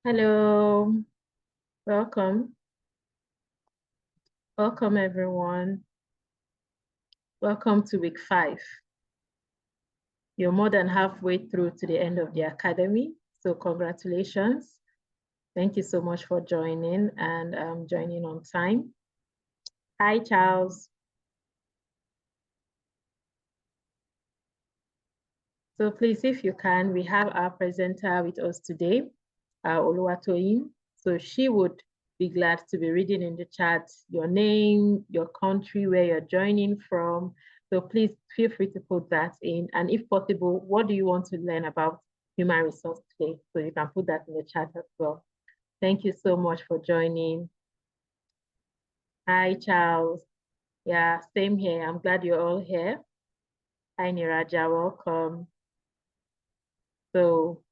Hello, welcome. Welcome, everyone. Welcome to week 5. You're more than halfway through to the end of the academy, so congratulations. Thank you so much for joining and joining on time. Hi, Charles. So please, if you can, we have our presenter with us today, Oluwatoyin. So she would be glad to be reading in the chat your name, your country, where you're joining from. So please feel free to put that in. And if possible, what do you want to learn about human resource today? So you can put that in the chat as well. Thank you so much for joining. Hi, Charles. Yeah, same here. I'm glad you're all here. Hi, Niraja. Welcome. So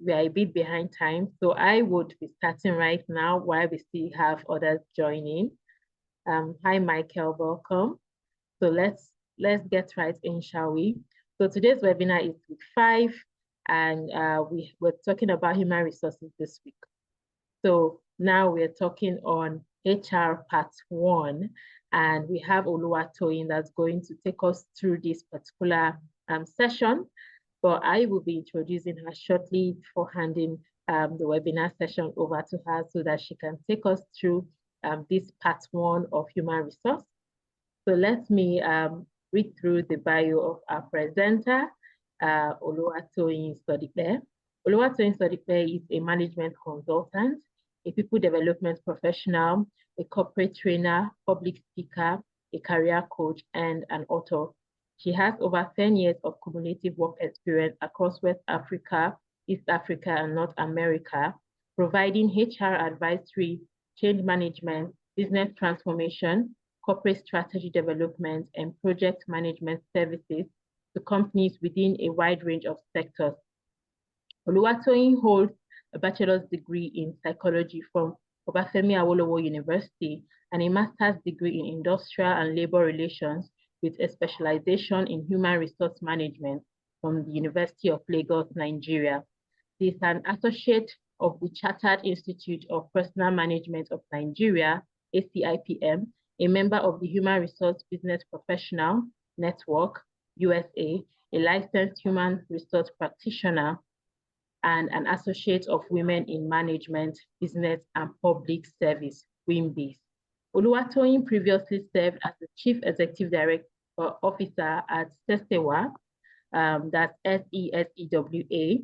we are a bit behind time. So I would be starting right now while we still have others joining. Hi, Michael, welcome. So let's get right in, shall we? So today's webinar is week 5, and we're talking about human resources this week. So now we're talking on HR part 1, and we have Oluwatoyin that's going to take us through this particular session. But I will be introducing her shortly before handing the webinar session over to her so that she can take us through this part 1 of human resource. So let me read through the bio of our presenter, Oluwatoyin Sodipe. Oluwatoyin Sodipe is a management consultant, a people development professional, a corporate trainer, public speaker, a career coach, and an author. She has over 10 years of cumulative work experience across West Africa, East Africa, and North America, providing HR advisory, change management, business transformation, corporate strategy development, and project management services to companies within a wide range of sectors. Oluwatoyin holds a bachelor's degree in psychology from Obafemi Awolowo University and a master's degree in industrial and labor relations with a specialization in human resource management from the University of Lagos, Nigeria. He is an associate of the Chartered Institute of Personal Management of Nigeria, ACIPM, a member of the Human Resource Business Professional Network, USA, a licensed human resource practitioner, and an associate of Women in Management, Business and Public Service, WIMBIS. Oluwatoyin previously served as the Chief Executive Director Officer at SESEWA, that's SESEWA,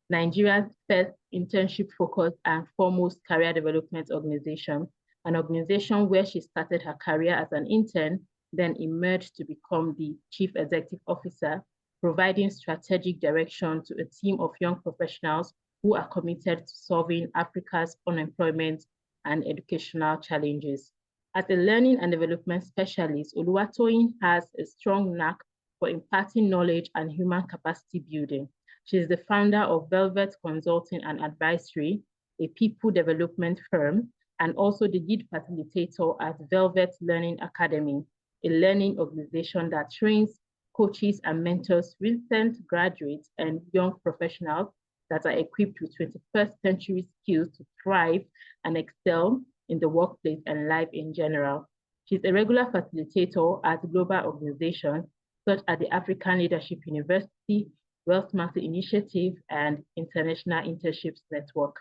Nigeria's first internship-focused and foremost career development organization, an organization where she started her career as an intern, then emerged to become the Chief Executive Officer, providing strategic direction to a team of young professionals who are committed to solving Africa's unemployment and educational challenges. As a learning and development specialist, Oluwatoyin has a strong knack for imparting knowledge and human capacity building. She is the founder of Velvet Consulting and Advisory, a people development firm, and also the lead facilitator at Velvet Learning Academy, a learning organization that trains, coaches, and mentors recent graduates and young professionals that are equipped with 21st century skills to thrive and excel in the workplace and life in general. She's a regular facilitator at global organizations such as the African Leadership University, Wealth Master Initiative, and International Internships Network.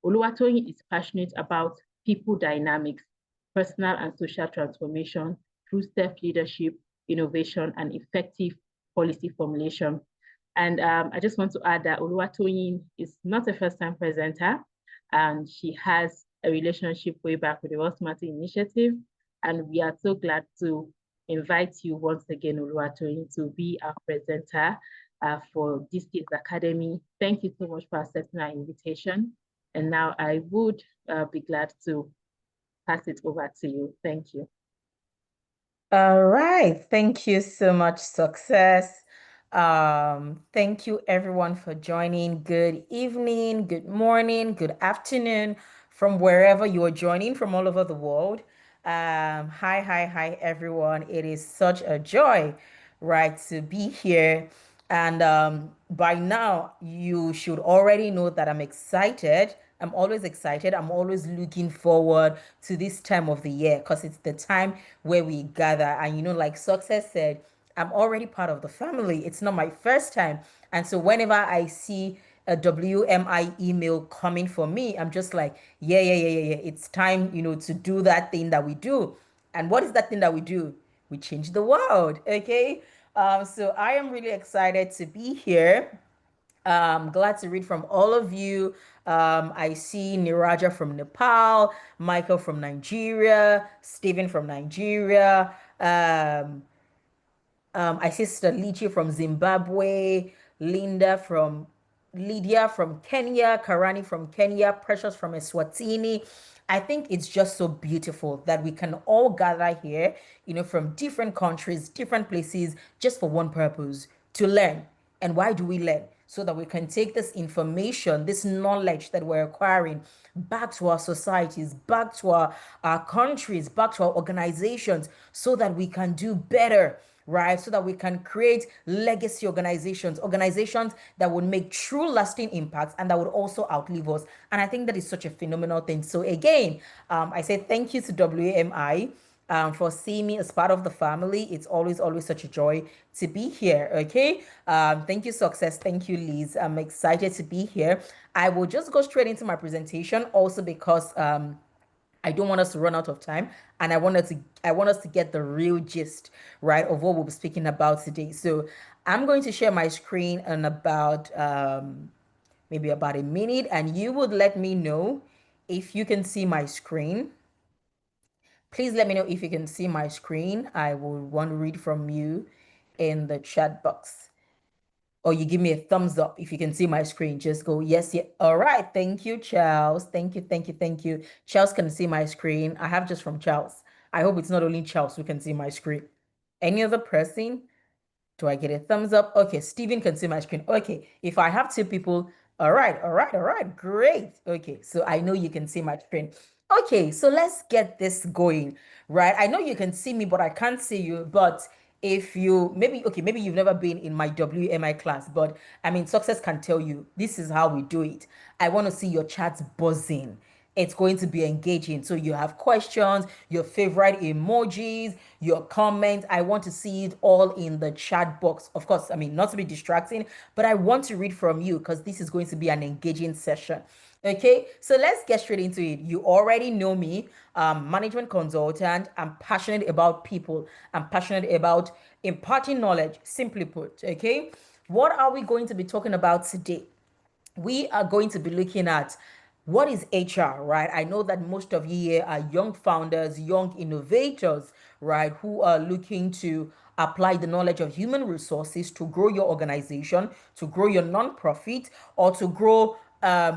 Oluwatoyin is passionate about people dynamics, personal and social transformation through self-leadership, innovation, and effective policy formulation. And I just want to add that Oluwatoyin is not a first-time presenter, and she has a relationship way back with the Wealth Master Initiative. And we are so glad to invite you once again, Oluwatoyin, to be our presenter for this year's Academy. Thank you so much for accepting our invitation. And now I would be glad to pass it over to you. Thank you. All right. Thank you so much, Success. Thank you everyone for joining. Good evening, good morning, good afternoon from wherever you are joining from all over the world. Hi everyone. It is such a joy, right, to be here And by now, you should already know that I'm excited. I'm always excited. I'm always looking forward to this time of the year because it's the time where we gather. And, like Success said, I'm already part of the family. It's not my first time. And so whenever I see a WMI email coming for me, I'm just like, yeah, yeah, yeah, yeah, yeah. It's time, to do that thing that we do. And what is that thing that we do? We change the world, okay? So I am really excited to be here. Glad to read from all of you. I see Niraja from Nepal, Michael from Nigeria, Stephen from Nigeria. I see Sister Lichi from Zimbabwe, Lydia from Kenya, Karani from Kenya, Precious from Eswatini. I think it's just so beautiful that we can all gather here, from different countries, different places, just for one purpose, to learn. And why do we learn? So that we can take this information, this knowledge that we're acquiring back to our societies, back to our countries, back to our organizations, so that we can do better, right? So that we can create legacy organizations, organizations that would make true lasting impacts and that would also outlive us. And I think that is such a phenomenal thing. So again, I say thank you to WMI for seeing me as part of the family. It's always, always such a joy to be here. Okay. Thank you, Success. Thank you, Liz. I'm excited to be here. I will just go straight into my presentation also because I don't want us to run out of time, and I want us to get the real gist, right, of what we'll be speaking about today. So I'm going to share my screen in about maybe about a minute, and you would let me know if you can see my screen. Please let me know if you can see my screen. I will want to read from you in the chat box. Or you give me a thumbs up if you can see my screen. Just go, yes, yeah. All right. Thank you, Charles. Thank you, thank you, thank you. Charles can see my screen. I have just from Charles. I hope it's not only Charles who can see my screen. Any other person? Do I get a thumbs up? Okay, Steven can see my screen. Okay, if I have two people, all right, all right, all right, great. Okay, so I know you can see my screen. Okay, so let's get this going, right? I know you can see me, but I can't see you. But if you maybe, okay, maybe you've never been in my WMI class, but I mean, Success can tell you this is how we do it. I want to see your chats buzzing. It's going to be engaging. So you have questions, your favorite emojis, your comments. I want to see it all in the chat box. Of course, I mean, not to be distracting, but I want to read from you because this is going to be an engaging session. Okay, so let's get straight into it. You already know me, management consultant. I'm passionate about people. I'm passionate about imparting knowledge, simply put. Okay, what are we going to be talking about today? We are going to be looking at what is HR, right? I know that most of you here are young founders, young innovators, right, who are looking to apply the knowledge of human resources to grow your organization, to grow your nonprofit, or to grow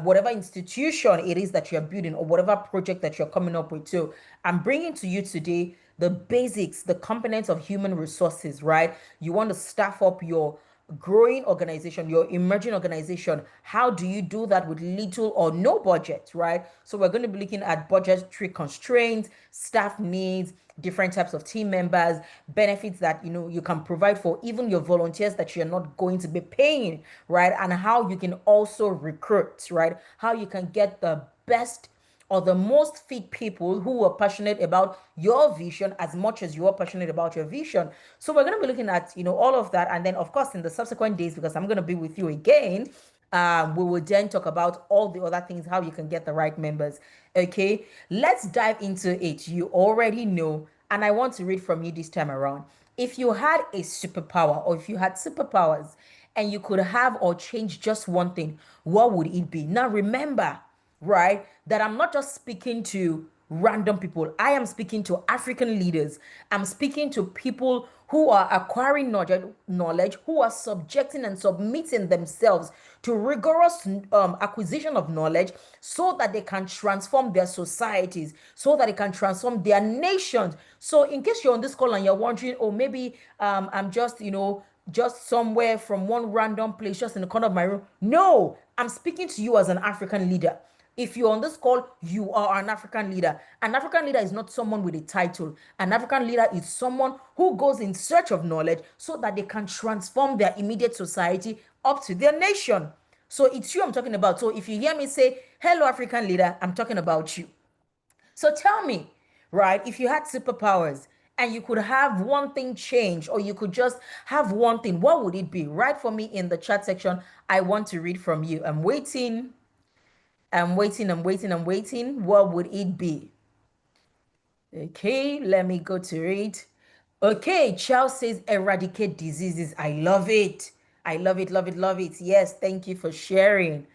whatever institution it is that you're building or whatever project that you're coming up with. So I'm bringing to you today the basics, the components of human resources, right? You want to staff up your growing organization, your emerging organization. How do you do that with little or no budget, right? So we're going to be looking at budgetary constraints, staff needs, different types of team members, benefits that you can provide for even your volunteers that you're not going to be paying, right? And how you can also recruit, right? How you can get the best or the most fit people who are passionate about your vision as much as you are passionate about your vision. So we're going to be looking at, all of that. And then, of course, in the subsequent days, because I'm going to be with you again, we will then talk about all the other things, how you can get the right members. Okay, let's dive into it. You already know, and I want to read from you this time around. If you had a superpower or if you had superpowers and you could have or change just one thing, what would it be? Now, remember, right? That I'm not just speaking to random people. I am speaking to African leaders. I'm speaking to people who are acquiring knowledge, who are subjecting and submitting themselves to rigorous acquisition of knowledge so that they can transform their societies, so that they can transform their nations. So in case you're on this call and you're wondering, oh, maybe I'm just, just somewhere from one random place, just in the corner of my room. No, I'm speaking to you as an African leader. If you're on this call, you are an African leader. An African leader is not someone with a title. An African leader is someone who goes in search of knowledge so that they can transform their immediate society up to their nation. So it's you I'm talking about. So if you hear me say, hello, African leader, I'm talking about you. So tell me, right, if you had superpowers and you could have one thing change or you could just have one thing, what would it be? Write for me in the chat section. I want to read from you. I'm waiting. I'm waiting. I'm waiting. I'm waiting. What would it be? Okay, let me go to it. Okay, Charles says eradicate diseases. I love it. I love it, love it, love it. Yes, thank you for sharing.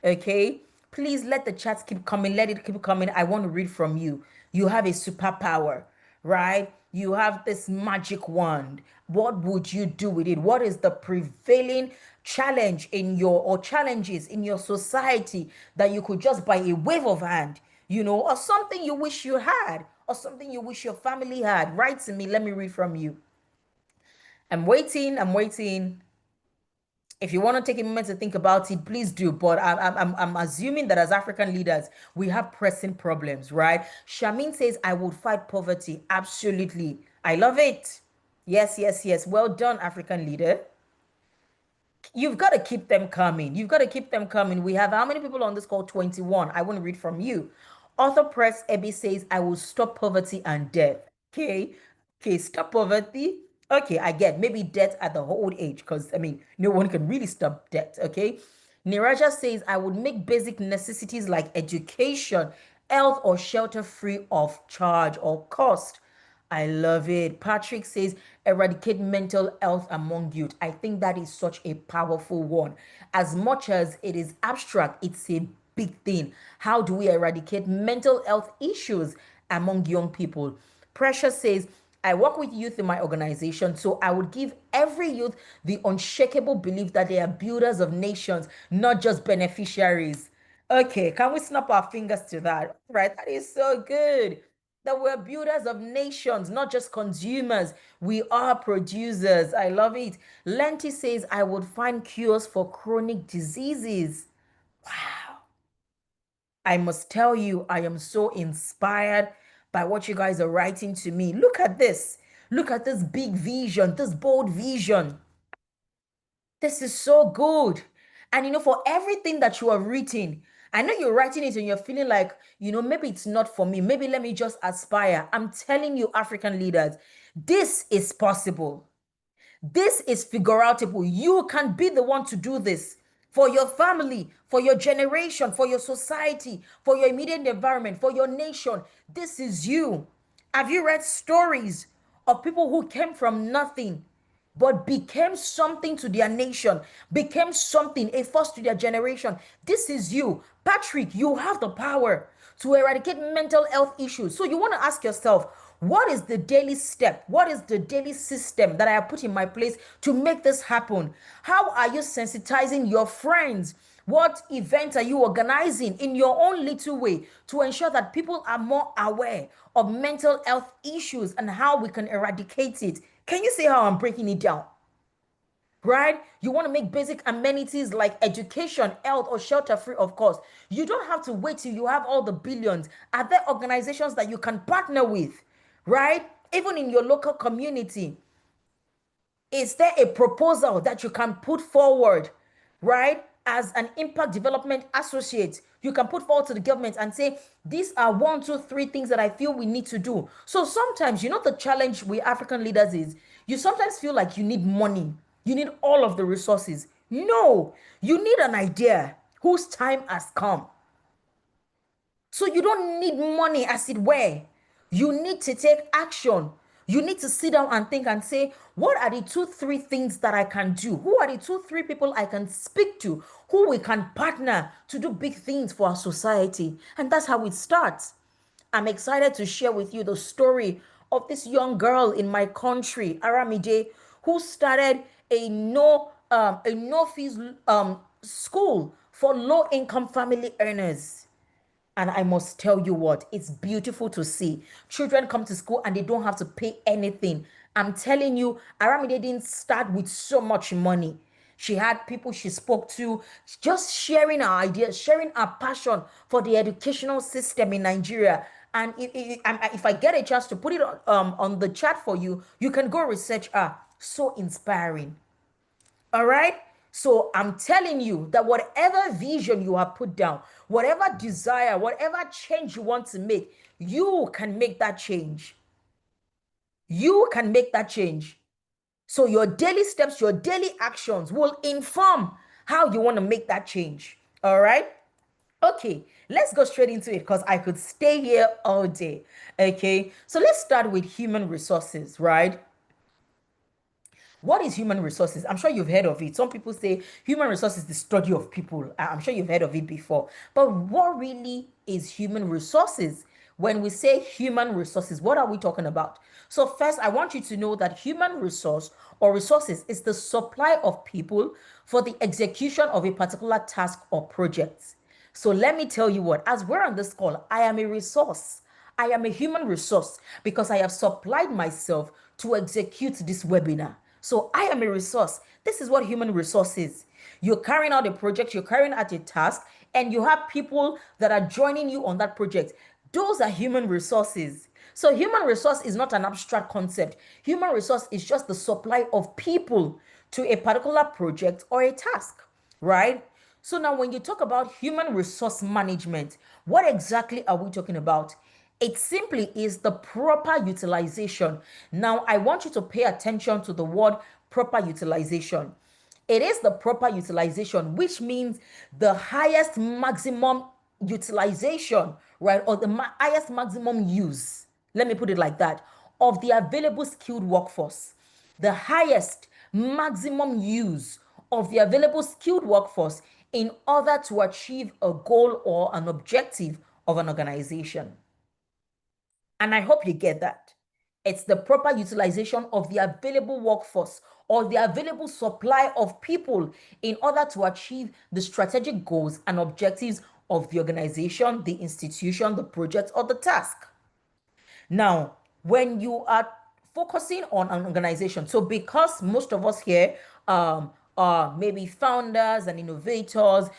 Okay, please let the chats keep coming. Let it keep coming. I want to read from you. You have a superpower, right? You have this magic wand. What would you do with it? What is the prevailing challenge in your or challenges in your society that you could just by a wave of hand, or something you wish you had, or something you wish your family had? Write to me. Let me read from you. I'm waiting. I'm waiting. If you want to take a moment to think about it, please do. But I'm assuming that as African leaders, we have pressing problems, right? Shamin says, I would fight poverty. Absolutely. I love it. Yes, yes, yes. Well done, African leader. You've got to keep them coming. You've got to keep them coming. We have how many people on this call? 21. I want to read from you. Author Press Ebi says, I will stop poverty and death. Okay. Okay, stop poverty. Okay, I get maybe death at the old age, because I mean, no one can really stop death. Okay. Niraja says, I would make basic necessities like education, health, or shelter free of charge or cost. I love it. Patrick says, eradicate mental health among youth. I think that is such a powerful one. As much as it is abstract, it's a big thing. How do we eradicate mental health issues among young people? Precious says, I work with youth in my organization, so I would give every youth the unshakable belief that they are builders of nations, not just beneficiaries. Okay, can we snap our fingers to that? Right, that is so good. That we're builders of nations, not just consumers. We are producers. I love it. Lenti says, I would find cures for chronic diseases. Wow. I must tell you, I am so inspired by what you guys are writing to me. Look at this. Look at this big vision, this bold vision. This is so good. And for everything that you are written, I know you're writing it and you're feeling like, maybe it's not for me. Maybe let me just aspire. I'm telling you, African leaders, this is possible. This is figureoutable. You can be the one to do this for your family, for your generation, for your society, for your immediate environment, for your nation. This is you. Have you read stories of people who came from nothing but became something to their nation, became something, a force to their generation? This is you. Patrick, you have the power to eradicate mental health issues. So you want to ask yourself, what is the daily step? What is the daily system that I have put in my place to make this happen? How are you sensitizing your friends? What events are you organizing in your own little way to ensure that people are more aware of mental health issues and how we can eradicate it? Can you see how I'm breaking it down? Right? You want to make basic amenities like education, health, or shelter free of cost. You don't have to wait till you have all the billions. Are there organizations that you can partner with? Right? Even in your local community, is there a proposal that you can put forward, right? As an impact development associate, you can put forward to the government and say, these are one, two, three things that I feel we need to do. So sometimes, the challenge with African leaders is you sometimes feel like you need money, you need all of the resources. No, you need an idea whose time has come. So you don't need money as it were. You need to take action. You need to sit down and think and say, what are the two, three things that I can do? Who are the two, three people I can speak to? Who we can partner to do big things for our society? And that's how it starts. I'm excited to share with you the story of this young girl in my country, Aramide, who started a no fees school for low income family earners. And I must tell you what, it's beautiful to see. Children come to school and they don't have to pay anything. I'm telling you, Aramide didn't start with so much money. She had people she spoke to, just sharing her ideas, sharing her passion for the educational system in Nigeria. And if I get a chance to put it on the chat for you, you can go research her. So inspiring. All right. So I'm telling you that whatever vision you have put down, whatever desire, whatever change you want to make, you can make that change. You can make that change. So your daily steps, your daily actions will inform how you want to make that change. All right. Okay, let's go straight into it because I could stay here all day. Okay, so let's start with human resources, right? What is human resources? I'm sure you've heard of it. Some people say human resources is the study of people. I'm sure you've heard of it before. But what really is human resources? When we say human resources, what are we talking about? So, first, I want you to know that human resource or resources is the supply of people for the execution of a particular task or project. So, let me tell you what, as we're on this call, I am a resource. I am a human resource because I have supplied myself to execute this webinar. So I am a resource. This is what human resource is. You're carrying out a project, you're carrying out a task, and you have people that are joining you on that project. Those are human resources. So human resource is not an abstract concept. Human resource is just the supply of people to a particular project or a task, right? So now when you talk about human resource management, what exactly are we talking about? It simply is the proper utilization. Now, I want you to pay attention to the word proper utilization. It is the proper utilization, which means the highest maximum utilization, right? Or the highest maximum use. Let me put it like that of the available skilled workforce. The highest maximum use of the available skilled workforce in order to achieve a goal or an objective of an organization. And I hope you get that. It's the proper utilization of the available workforce or the available supply of people in order to achieve the strategic goals and objectives of the organization, the institution, the project, or the task. Now, when you are focusing on an organization, so because most of us here are maybe founders and innovators,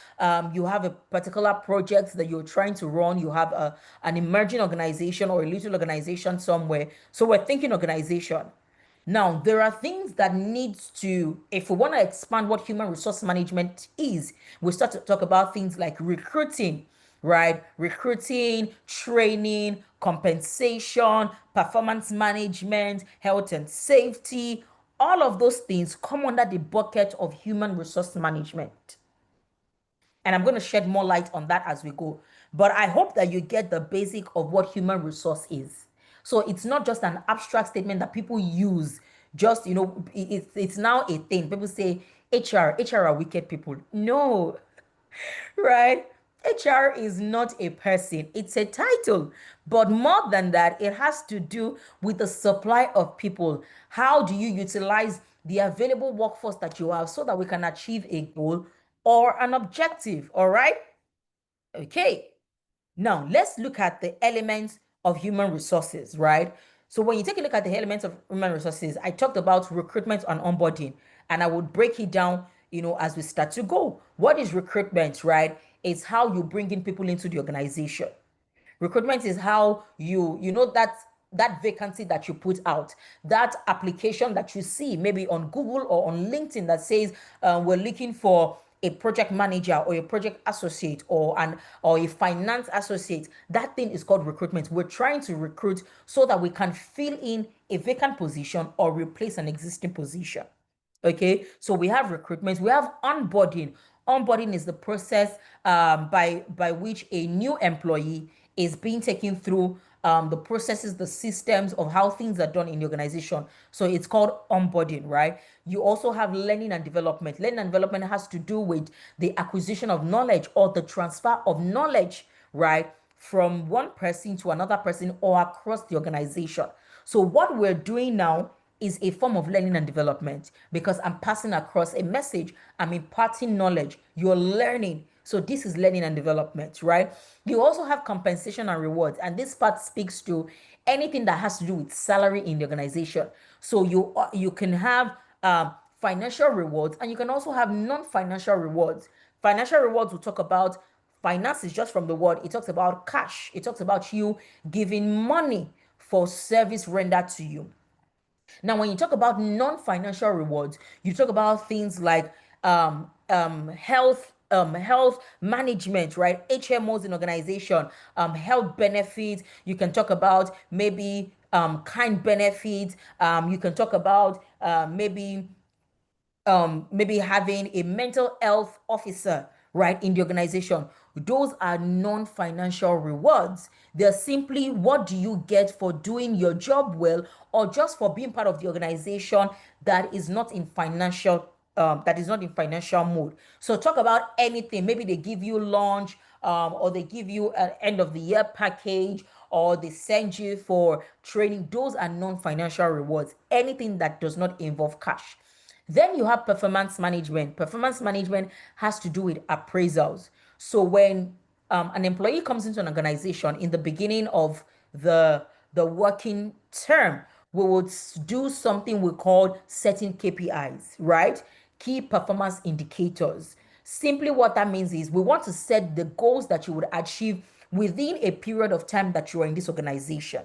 you have a particular project that you're trying to run, you have an emerging organization or a little organization somewhere. So we're thinking organization. Now, there are things that needs to, if we want to expand what human resource management is, we start to talk about things like recruiting, right? Recruiting, training, compensation, performance management, health and safety. All of those things come under the bucket of human resource management. And I'm going to shed more light on that as we go. But I hope that you get the basic of what human resource is. So it's not just an abstract statement that people use. Just, it's now a thing. People say HR are wicked people. No, right? HR is not a person, it's a title. But more than that, it has to do with the supply of people. How do you utilize the available workforce that you have so that we can achieve a goal or an objective? All right. Okay. Now, let's look at the elements of human resources, right? So, when you take a look at the elements of human resources, I talked about recruitment and onboarding, and I would break it down, as we start to go. What is recruitment, right? It's how you bring in people into the organization. Recruitment is how that vacancy that you put out, that application that you see maybe on Google or on LinkedIn that says we're looking for a project manager or a project associate or a finance associate. That thing is called recruitment. We're trying to recruit so that we can fill in a vacant position or replace an existing position. Okay, so we have recruitment, we have onboarding. Onboarding is the process by which a new employee is being taken through the processes, the systems of how things are done in the organization. So it's called onboarding, right? You also have learning and development. Learning and development has to do with the acquisition of knowledge or the transfer of knowledge, right? From one person to another person or across the organization. So what we're doing now is a form of learning and development because I'm passing across a message, I'm imparting knowledge, you're learning. So this is learning and development, right? You also have compensation and rewards, and this part speaks to anything that has to do with salary in the organization. So you can have financial rewards, and you can also have non-financial rewards. Financial rewards will talk about finance is just from the word. It talks about cash. It talks about you giving money for service rendered to you. Now, when you talk about non-financial rewards, you talk about things like health management, right? HMOs in organization, health benefits. You can talk about maybe kind benefits. You can talk about maybe having a mental health officer, right, in the organization. Those are non-financial rewards. They're simply what do you get for doing your job well, or just for being part of the organization that is not in financial mode. So talk about anything. Maybe they give you lunch, or they give you an end of the year package, or they send you for training. Those are non-financial rewards. Anything that does not involve cash. Then you have performance management. Performance management has to do with appraisals. So when an employee comes into an organization in the beginning of the working term, we would do something we call setting KPIs, right? Key performance indicators. Simply what that means is we want to set the goals that you would achieve within a period of time that you are in this organization.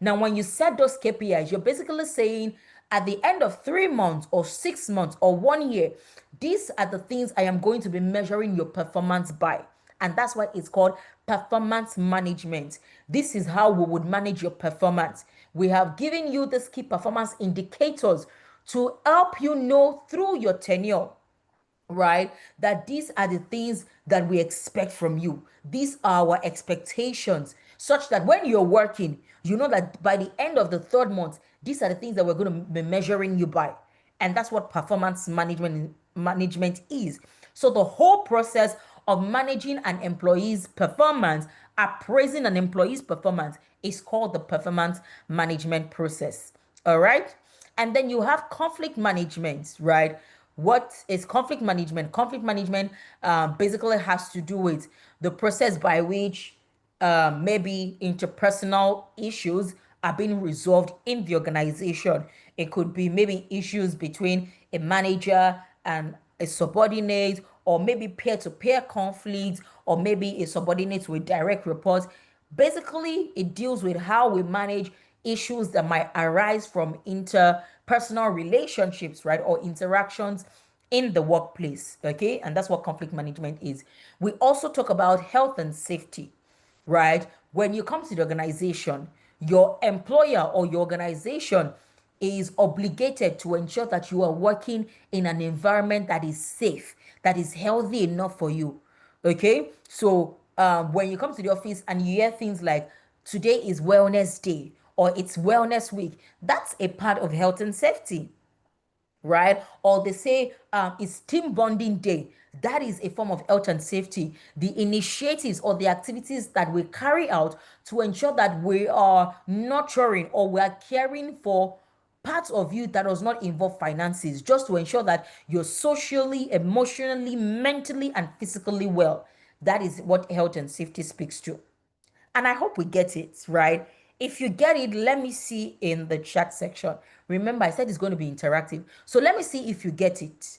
Now, when you set those KPIs, you're basically saying at the end of 3 months or 6 months or 1 year, these are the things I am going to be measuring your performance by. And that's why it's called performance management. This is how we would manage your performance. We have given you these key performance indicators to help you know through your tenure, right? That these are the things that we expect from you. These are our expectations, such that when you're working, you know that by the end of the 3rd month, these are the things that we're going to be measuring you by. And that's what performance management is. So the whole process of managing an employee's performance, appraising an employee's performance, is called the performance management process. All right. And then you have conflict management, right? What is conflict management? Conflict management basically has to do with the process by which maybe interpersonal issues are being resolved in the organization. It could be maybe issues between a manager and a subordinate, or maybe peer-to-peer conflicts, or maybe a subordinate with direct reports. Basically, it deals with how we manage issues that might arise from interpersonal relationships, right, or interactions in the workplace. Okay, and that's what conflict management is. We also talk about health and safety, right? When you come to the organization, your employer or your organization is obligated to ensure that you are working in an environment that is safe, that is healthy enough for you. Okay, so when you come to the office and you hear things like today is wellness day or it's wellness week, that's a part of health and safety, right? Or they say it's team bonding day. That is a form of health and safety. The initiatives or the activities that we carry out to ensure that we are nurturing or we are caring for parts of you that does not involve finances, just to ensure that you're socially, emotionally, mentally, and physically well. That is what health and safety speaks to. And I hope we get it, right? If you get it, let me see in the chat section. Remember, I said it's going to be interactive. So let me see if you get it.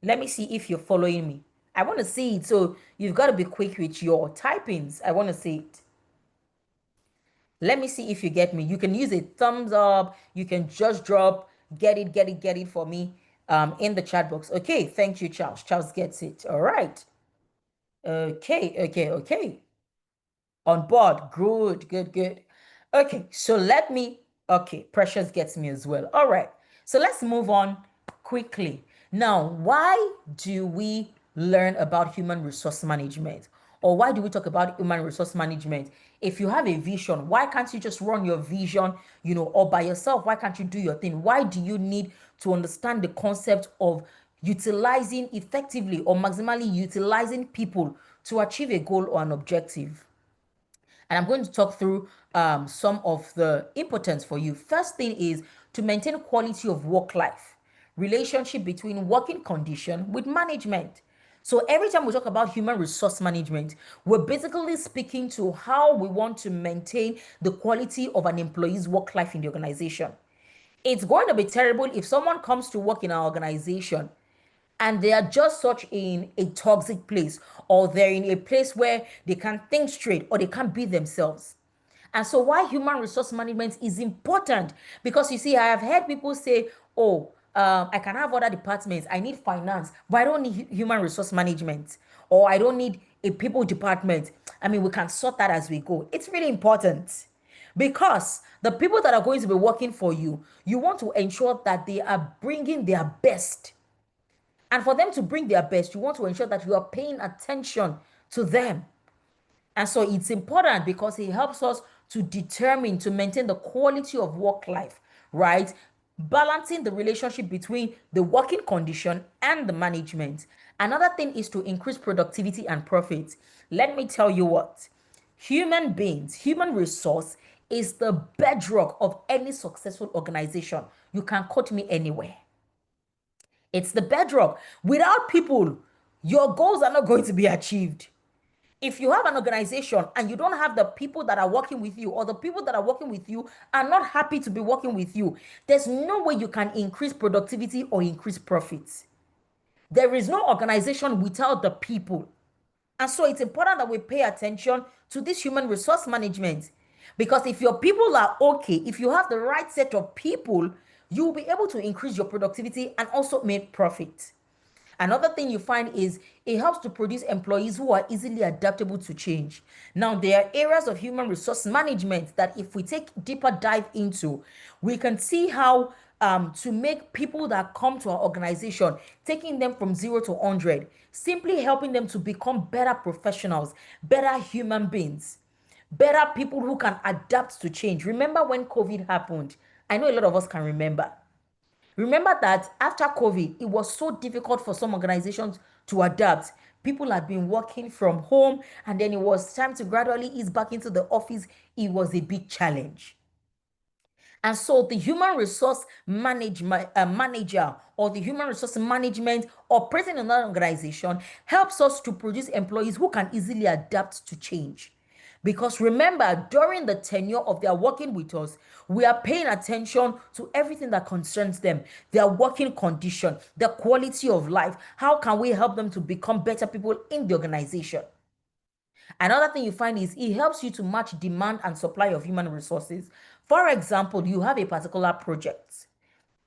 Let me see if you're following me. I want to see it. So you've got to be quick with your typings. I want to see it. Let me see if you get me. You can use a thumbs up. You can just drop, get it for me in the chat box. Okay, thank you, Charles. Charles gets it. All right. Okay. On board. Good. Okay, so okay, Precious gets me as well. All right, so let's move on quickly. Now, why do we learn about human resource management? Or why do we talk about human resource management? If you have a vision, why can't you just run your vision, all by yourself? Why can't you do your thing? Why do you need to understand the concept of utilizing effectively or maximally utilizing people to achieve a goal or an objective? And I'm going to talk through some of the importance for you. First thing is to maintain quality of work life, relationship between working condition with management. So every time we talk about human resource management, we're basically speaking to how we want to maintain the quality of an employee's work life in the organization. It's going to be terrible if someone comes to work in our organization and they are just such in a toxic place, or they're in a place where they can't think straight or they can't be themselves. And so why human resource management is important, because you see, I have heard people say, oh, I can have other departments, I need finance, but I don't need human resource management, or I don't need a people department. I mean, we can sort that as we go. It's really important, because the people that are going to be working for you, you want to ensure that they are bringing their best. And for them to bring their best, you want to ensure that you are paying attention to them. And so it's important because it helps us to determine, to maintain the quality of work life, right? Balancing the relationship between the working condition and the management. Another thing is to increase productivity and profit. Let me tell you what, human beings, human resource is the bedrock of any successful organization. You can quote me anywhere. It's the bedrock. Without people, your goals are not going to be achieved. If you have an organization and you don't have the people that are working with you, or the people that are working with you are not happy to be working with you, there's no way you can increase productivity or increase profits. There is no organization without the people. And so it's important that we pay attention to this human resource management. Because if your people are okay, if you have the right set of people, you will be able to increase your productivity and also make profit. Another thing you find is it helps to produce employees who are easily adaptable to change. Now, there are areas of human resource management that if we take deeper dive into, we can see how to make people that come to our organization, taking them from 0 to 100, simply helping them to become better professionals, better human beings, better people who can adapt to change. Remember when COVID happened? I know a lot of us can remember. Remember that after COVID, it was so difficult for some organizations to adapt. People had been working from home, and then it was time to gradually ease back into the office. It was a big challenge. And so the human resource manager, or the human resource management operating in an organization, helps us to produce employees who can easily adapt to change. Because remember, during the tenure of their working with us, we are paying attention to everything that concerns them, their working condition, their quality of life. How can we help them to become better people in the organization? Another thing you find is it helps you to match demand and supply of human resources. For example, you have a particular project.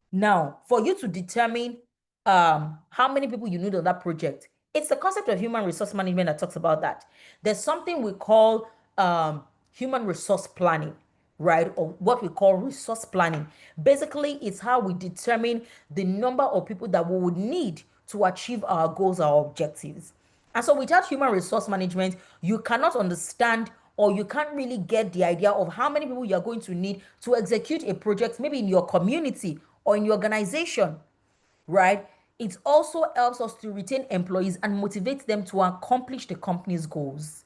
Now, for you to determine how many people you need on that project, it's the concept of human resource management that talks about that. There's something we call human resource planning, right? Or what we call resource planning. Basically, it's how we determine the number of people that we would need to achieve our goals, our objectives. And so without human resource management, you cannot understand, or you can't really get the idea of how many people you're going to need to execute a project, maybe in your community or in your organization, right? It also helps us to retain employees and motivate them to accomplish the company's goals.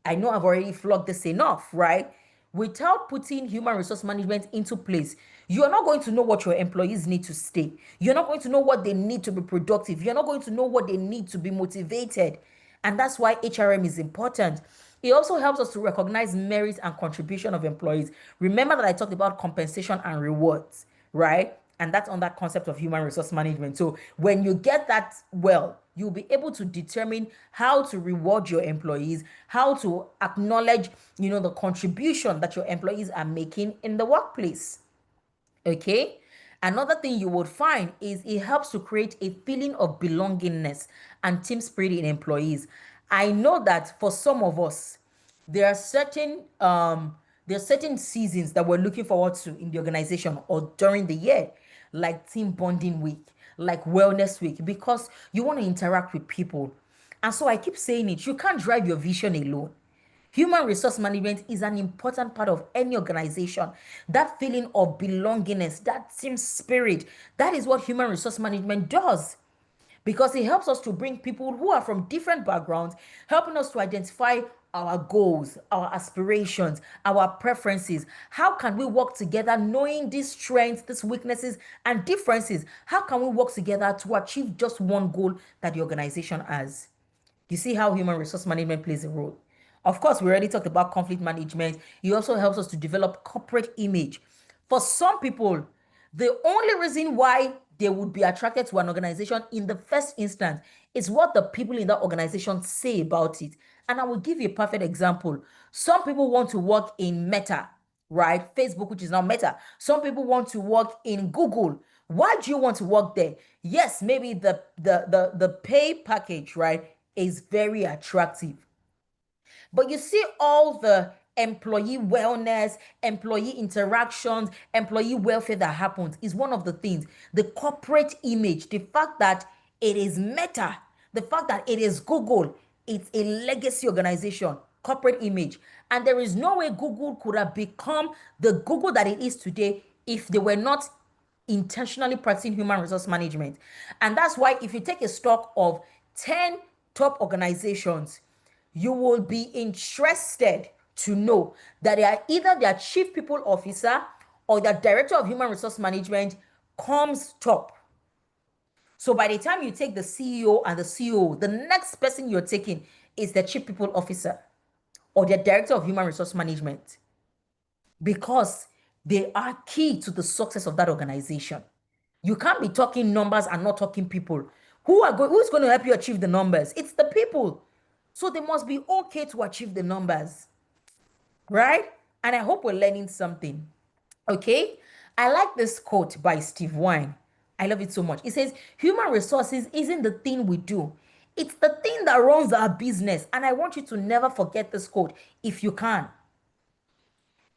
I know I've already flogged this enough, right? Without putting human resource management into place, you are not going to know what your employees need to stay. You're not going to know what they need to be productive. You're not going to know what they need to be motivated. And that's why HRM is important. It also helps us to recognize merit and contribution of employees. Remember that I talked about compensation and rewards, right? And that's on that concept of human resource management. So when you get that well, you'll be able to determine how to reward your employees, how to acknowledge, the contribution that your employees are making in the workplace. Okay. Another thing you would find is it helps to create a feeling of belongingness and team spirit in employees. I know that for some of us, there are certain seasons that we're looking forward to in the organization or during the year, like team bonding week, like wellness week, because you want to interact with people. And so I keep saying it, you can't drive your vision alone. Human resource management is an important part of any organization. That feeling of belongingness, that team spirit, that is what human resource management does, because it helps us to bring people who are from different backgrounds, helping us to identify our goals, our aspirations, our preferences. How can we work together knowing these strengths, these weaknesses, and differences? How can we work together to achieve just one goal that the organization has? You see how human resource management plays a role. Of course, we already talked about conflict management. It also helps us to develop corporate image. For some people, The only reason why they would be attracted to an organization in the first instance is what the people in that organization say about it. And I will give you a perfect example. Some people want to work in Meta, right? Facebook, which is now Meta. Some people want to work in Google. Why do you want to work there? Yes, maybe the pay package, right, is very attractive. But you see all the employee wellness, employee interactions, employee welfare that happens is one of the things. The corporate image, the fact that it is Meta, the fact that it is Google, it's a legacy organization, corporate image. And there is no way Google could have become the Google that it is today if they were not intentionally practicing human resource management. And that's why if you take a stock of 10 top organizations, you will be interested to know that they are either their chief people officer or their director of human resource management comes top. So by the time you take the CEO and the COO, the next person you're taking is the chief people officer or the director of human resource management because they are key to the success of that organization. You can't be talking numbers and not talking people. Who's going to help you achieve the numbers? It's the people. So they must be okay to achieve the numbers, right? And I hope we're learning something. Okay? I like this quote by Steve Wine. I love it so much. It says, human resources isn't the thing we do. It's the thing that runs our business. And I want you to never forget this quote if you can.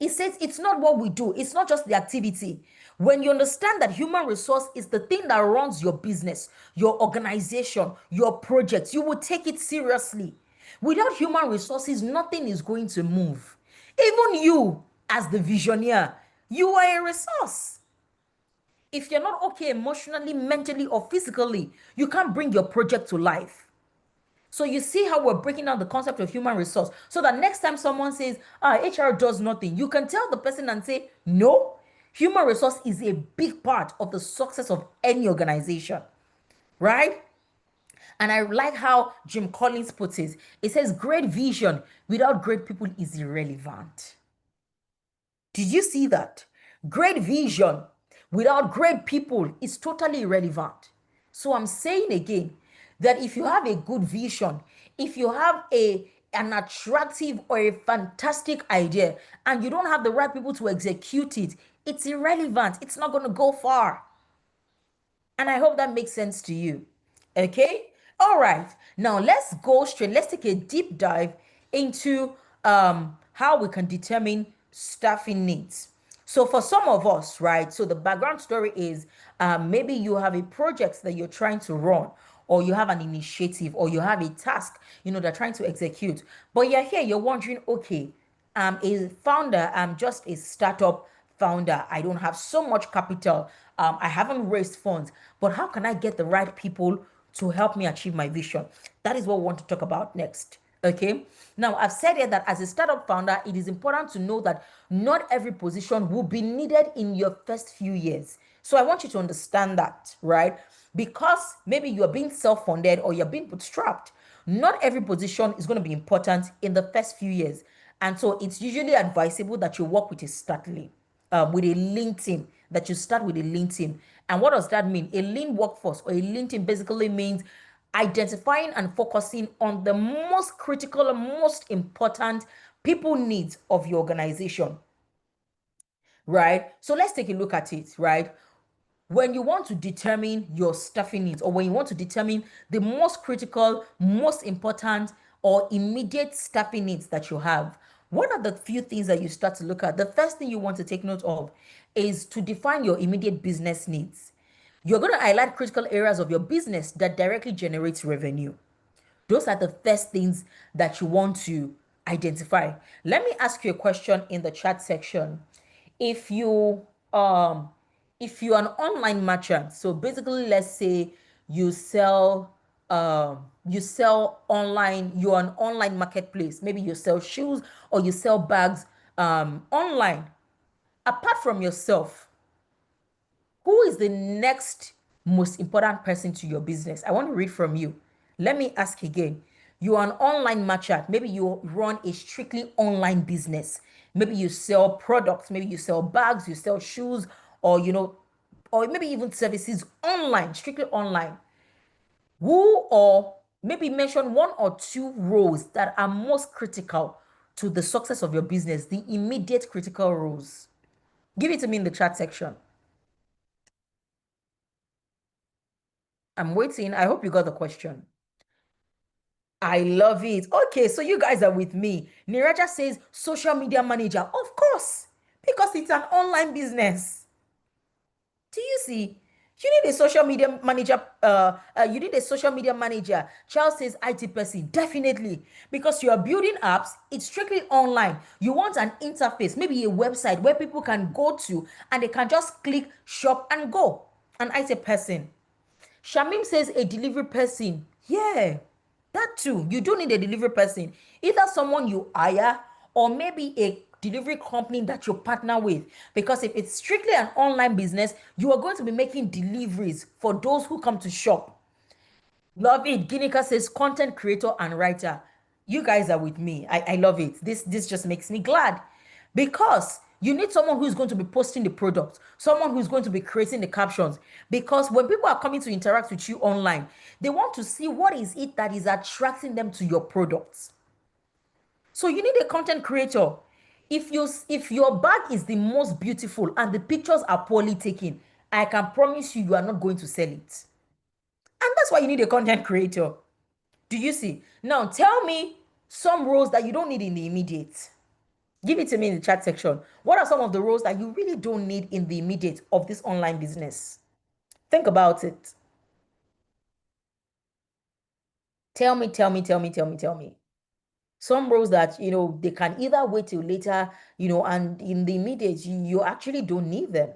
It says it's not what we do, it's not just the activity. When you understand that human resource is the thing that runs your business, your organization, your projects, you will take it seriously. Without human resources, nothing is going to move. Even you, as the visioneer, you are a resource. If you're not okay emotionally, mentally, or physically, you can't bring your project to life. So you see how we're breaking down the concept of human resource so that next time someone says, HR does nothing, you can tell the person and say, no, human resource is a big part of the success of any organization, right? And I like how Jim Collins puts it. It says, great vision without great people is irrelevant. Did you see that? Great vision without great people is totally irrelevant. So I'm saying again that if you have a good vision, if you have an attractive or a fantastic idea and you don't have the right people to execute it, it's irrelevant. It's not going to go far. And I hope that makes sense to you. Okay? All right. Now let's go straight. Let's take a deep dive into how we can determine staffing needs. So for some of us, right? So the background story is maybe you have a project that you're trying to run, or you have an initiative, or you have a task, they're trying to execute. But you're here, you're wondering, okay, I'm a founder, I'm just a startup founder. I don't have so much capital. I haven't raised funds, but how can I get the right people to help me achieve my vision? That is what we want to talk about next. Okay. Now, I've said here that as a startup founder, it is important to know that not every position will be needed in your first few years. So I want you to understand that, right? Because maybe you're being self funded or you're being bootstrapped. Not every position is going to be important in the first few years. And so it's usually advisable that you work with a with a lean team, that you start with a lean team. And what does that mean? A lean workforce or a lean team basically means identifying and focusing on the most critical and most important people needs of your organization, right? So let's take a look at it, right? When you want to determine your staffing needs or when you want to determine the most critical, most important, or immediate staffing needs that you have, what are the few things that you start to look at? The first thing you want to take note of is to define your immediate business needs. You're going to highlight critical areas of your business that directly generates revenue. Those are the first things that you want to identify. Let me ask you a question in the chat section. If you um if you're an online merchant, so basically let's say you sell you sell online, you're an online marketplace, maybe you sell shoes or you sell bags online. Apart from yourself, who is the next most important person to your business? I want to read from you. Let me ask again. You are an online merchant. Maybe you run a strictly online business. Maybe you sell products. Maybe you sell bags, you sell shoes, or or maybe even services online, strictly online, who or maybe mention one or two roles that are most critical to the success of your business, the immediate critical roles. Give it to me in the chat section. I'm waiting. I hope you got the question. I love it. Okay, so you guys are with me. Niraja says social media manager. Of course, because it's an online business. Do you see? You need a social media manager. You need a social media manager. Charles says IT person. Definitely. Because you are building apps, it's strictly online. You want an interface, maybe a website where people can go to and they can just click, shop, and go. An IT person. Shamim says a delivery person. Yeah, that too. You do need a delivery person. Either someone you hire or maybe a delivery company that you partner with. Because if it's strictly an online business, you are going to be making deliveries for those who come to shop. Love it. Ginika says content creator and writer. You guys are with me. I love it. This just makes me glad because you need someone who's going to be posting the product, someone who's going to be creating the captions. Because when people are coming to interact with you online, they want to see what is it that is attracting them to your products. So you need a content creator. If your bag is the most beautiful and the pictures are poorly taken, I can promise you are not going to sell it. And that's why you need a content creator. Do you see? Now tell me some roles that you don't need in the immediate. Give it to me in the chat section. What are some of the roles that you really don't need in the immediate of this online business? Think about it. Tell me, tell me, tell me, tell me, tell me. Some roles that, they can either wait till later, and in the immediate, you actually don't need them.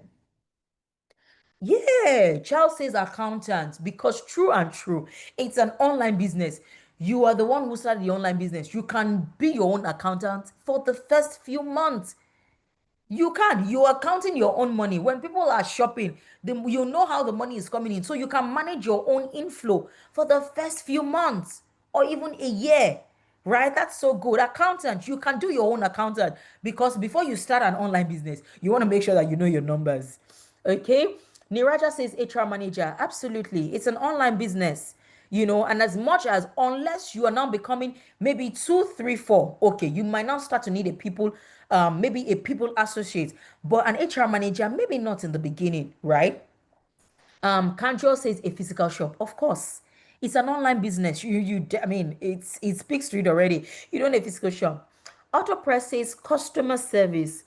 Yeah, Charles says accountant because true and true, it's an online business. You are the one who started the online business. You can be your own accountant for the first few months. You can. You are counting your own money. When people are shopping, you know how the money is coming in. So you can manage your own inflow for the first few months or even a year. Right? That's so good. Accountant, you can do your own accountant because before you start an online business, you want to make sure that you know your numbers. Okay? Niraja says HR manager. Absolutely. It's an online business, and as much as unless you are now becoming maybe two, three, four, okay, you might now start to need a people, maybe a people associate, but an HR manager, maybe not in the beginning, right? Kanjo says a physical shop. Of course, it's an online business. I mean, it speaks to it already. You don't need a physical shop. Autopress says customer service.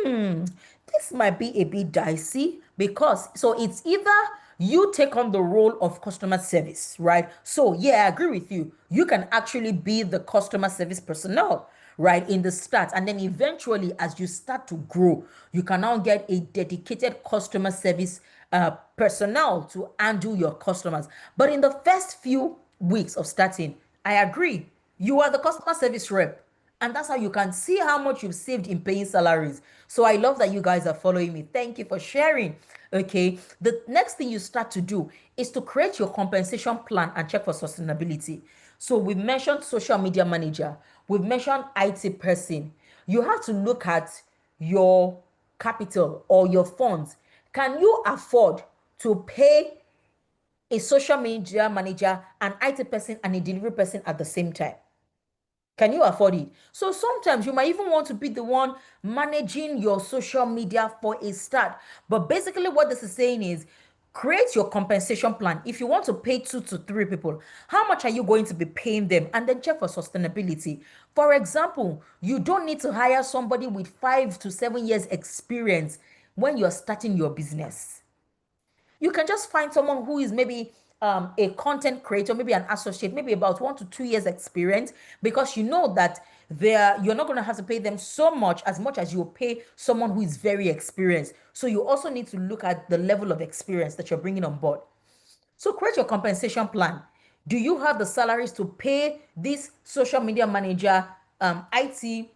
This might be a bit dicey because so it's either you take on the role of customer service, right? So yeah, I agree with you. You can actually be the customer service personnel, right, in the start, and then eventually, as you start to grow, you can now get a dedicated customer service personnel to handle your customers. But in the first few weeks of starting, I agree, you are the customer service rep. And that's how you can see how much you've saved in paying salaries. So I love that you guys are following me. Thank you for sharing. Okay. The next thing you start to do is to create your compensation plan and check for sustainability. So we've mentioned social media manager, we've mentioned IT person. You have to look at your capital or your funds. Can you afford to pay a social media manager, an IT person, and a delivery person at the same time? Can you afford it? So sometimes you might even want to be the one managing your social media for a start. But basically, what this is saying is create your compensation plan. If you want to pay two to three people, how much are you going to be paying them? And then check for sustainability. For example, you don't need to hire somebody with 5 to 7 years experience when you're starting your business. You can just find someone who is maybe a content creator, maybe an associate, maybe about 1 to 2 years experience, because you know that you're not going to have to pay them so much as you pay someone who is very experienced. So you also need to look at the level of experience that you're bringing on board. So create your compensation plan. Do you have the salaries to pay this social media manager, IT,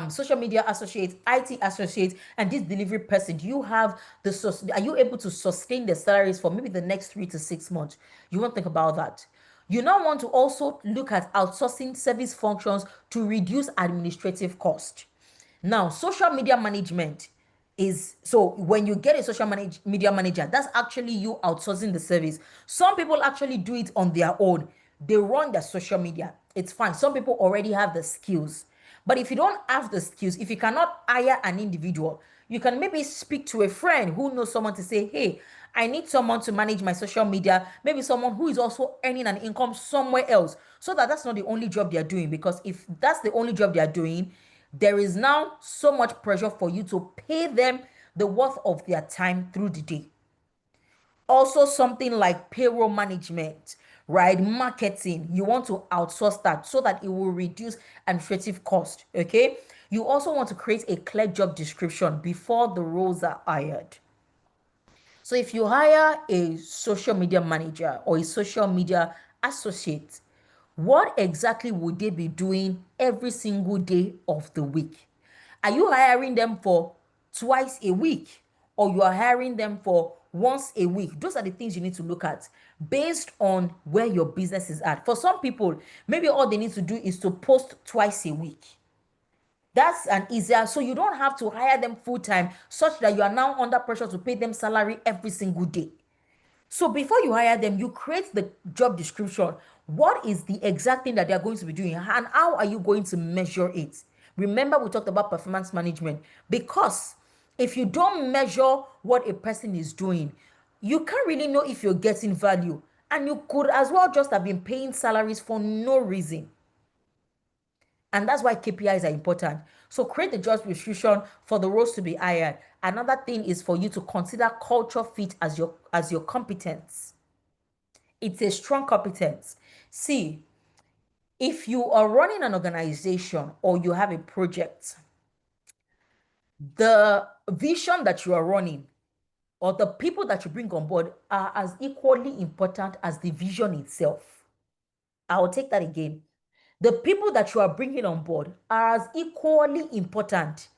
social media associate, IT associate, and this delivery person? Do you have are you able to sustain the salaries for maybe the next 3 to 6 months? You want to think about that. You now want to also look at outsourcing service functions to reduce administrative cost. Now, social media management. is so when you get a media manager, that's actually you outsourcing the service. Some people actually do it on their own. They run their social media. It's fine. Some people already have the skills. But if you don't have the skills, if you cannot hire an individual, you can maybe speak to a friend who knows someone to say, hey, I need someone to manage my social media. Maybe someone who is also earning an income somewhere else. So that that's not the only job they're doing. Because if that's the only job they're doing, there is now so much pressure for you to pay them the worth of their time through the day. Also, something like payroll management, right? Marketing, you want to outsource that so that it will reduce administrative cost. Okay. You also want to create a clear job description before the roles are hired. So if you hire a social media manager or a social media associate, what exactly would they be doing every single day of the week? Are you hiring them for twice a week or you are hiring them for once a week? Those are the things you need to look at based on where your business is at. For some people, maybe all they need to do is to post twice a week. That's an easier, so you don't have to hire them full time, such that you are now under pressure to pay them salary every single day. So before you hire them, you create the job description. What is the exact thing that they are going to be doing, and how are you going to measure it? Remember, we talked about performance management, because if you don't measure what a person is doing, you can't really know if you're getting value, and you could as well just have been paying salaries for no reason. And that's why KPIs are important. So create the job description for the roles to be hired. Another thing is for you to consider culture fit as your competence. It's a strong competence. See, if you are running an organization or you have a project, the vision that you are running or the people that you bring on board are as equally important as the vision itself. I'll take that again. The people that you are bringing on board are as equally important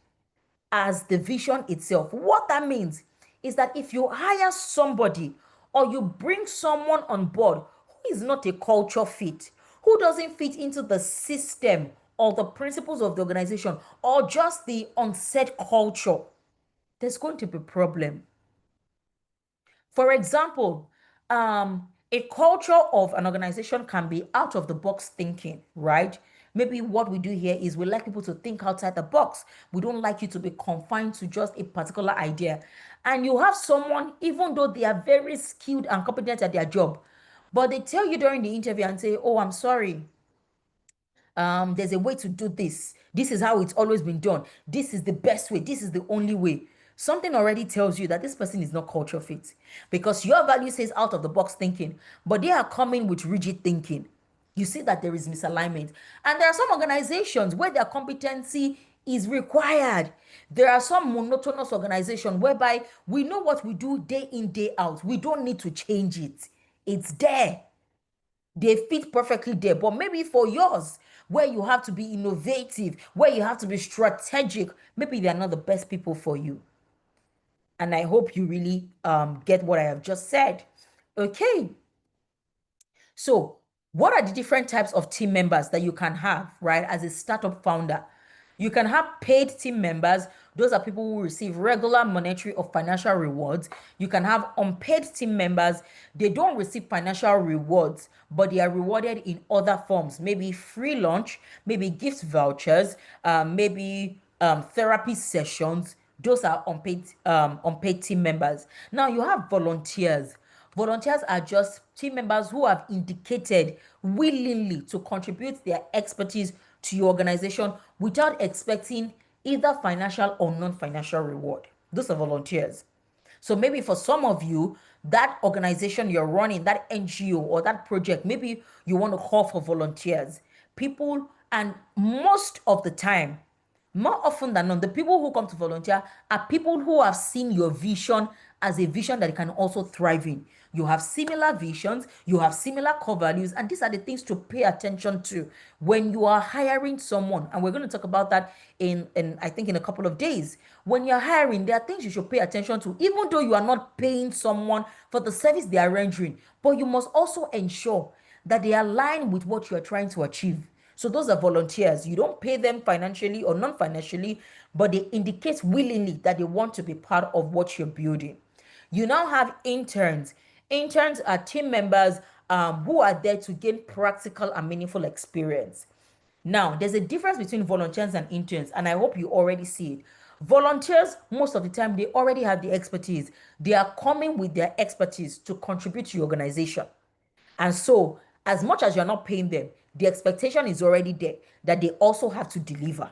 as the vision itself. What that means is that if you hire somebody or you bring someone on board who is not a culture fit, who doesn't fit into the system or the principles of the organization or just the on-set culture, there's going to be a problem. For example, a culture of an organization can be out of the box thinking, right? Maybe what we do here is we like people to think outside the box. We don't like you to be confined to just a particular idea. And you have someone, even though they are very skilled and competent at their job, but they tell you during the interview and say, oh, I'm sorry, there's a way to do this. This is how it's always been done. This is the best way. This is the only way. Something already tells you that this person is not culture fit, because your value says out of the box thinking, but they are coming with rigid thinking. You see that there is misalignment. And there are some organizations where their competency is required. There are some monotonous organizations whereby we know what we do day in, day out. We don't need to change it. It's there. They fit perfectly there. But maybe for yours, where you have to be innovative, where you have to be strategic, maybe they're not the best people for you. And I hope you really get what I have just said. Okay. So, what are the different types of team members that you can have, right, as a startup founder? You can have paid team members. Those are people who receive regular monetary or financial rewards. You can have unpaid team members. They don't receive financial rewards, but they are rewarded in other forms. Maybe free lunch, maybe gift vouchers, maybe therapy sessions. Those are unpaid team members. Now you have volunteers. Volunteers are just team members who have indicated willingly to contribute their expertise to your organization without expecting either financial or non-financial reward. Those are volunteers. So maybe for some of you, that organization you're running, that NGO or that project, maybe you want to call for volunteers. People, and most of the time, more often than not, the people who come to volunteer are people who have seen your vision as a vision that you can also thrive in. You have similar visions, you have similar core values, and these are the things to pay attention to when you are hiring someone. And we're going to talk about that in I think in a couple of days. When you're hiring, there are things you should pay attention to, even though you are not paying someone for the service they are rendering, but you must also ensure that they align with what you are trying to achieve. So those are volunteers. You don't pay them financially or non-financially, but they indicate willingly that they want to be part of what you're building. You now have interns. Interns are team members who are there to gain practical and meaningful experience. Now, there's a difference between volunteers and interns, and I hope you already see it. Volunteers, most of the time, they already have the expertise. They are coming with their expertise to contribute to your organization. And so, as much as you're not paying them, the expectation is already there that they also have to deliver.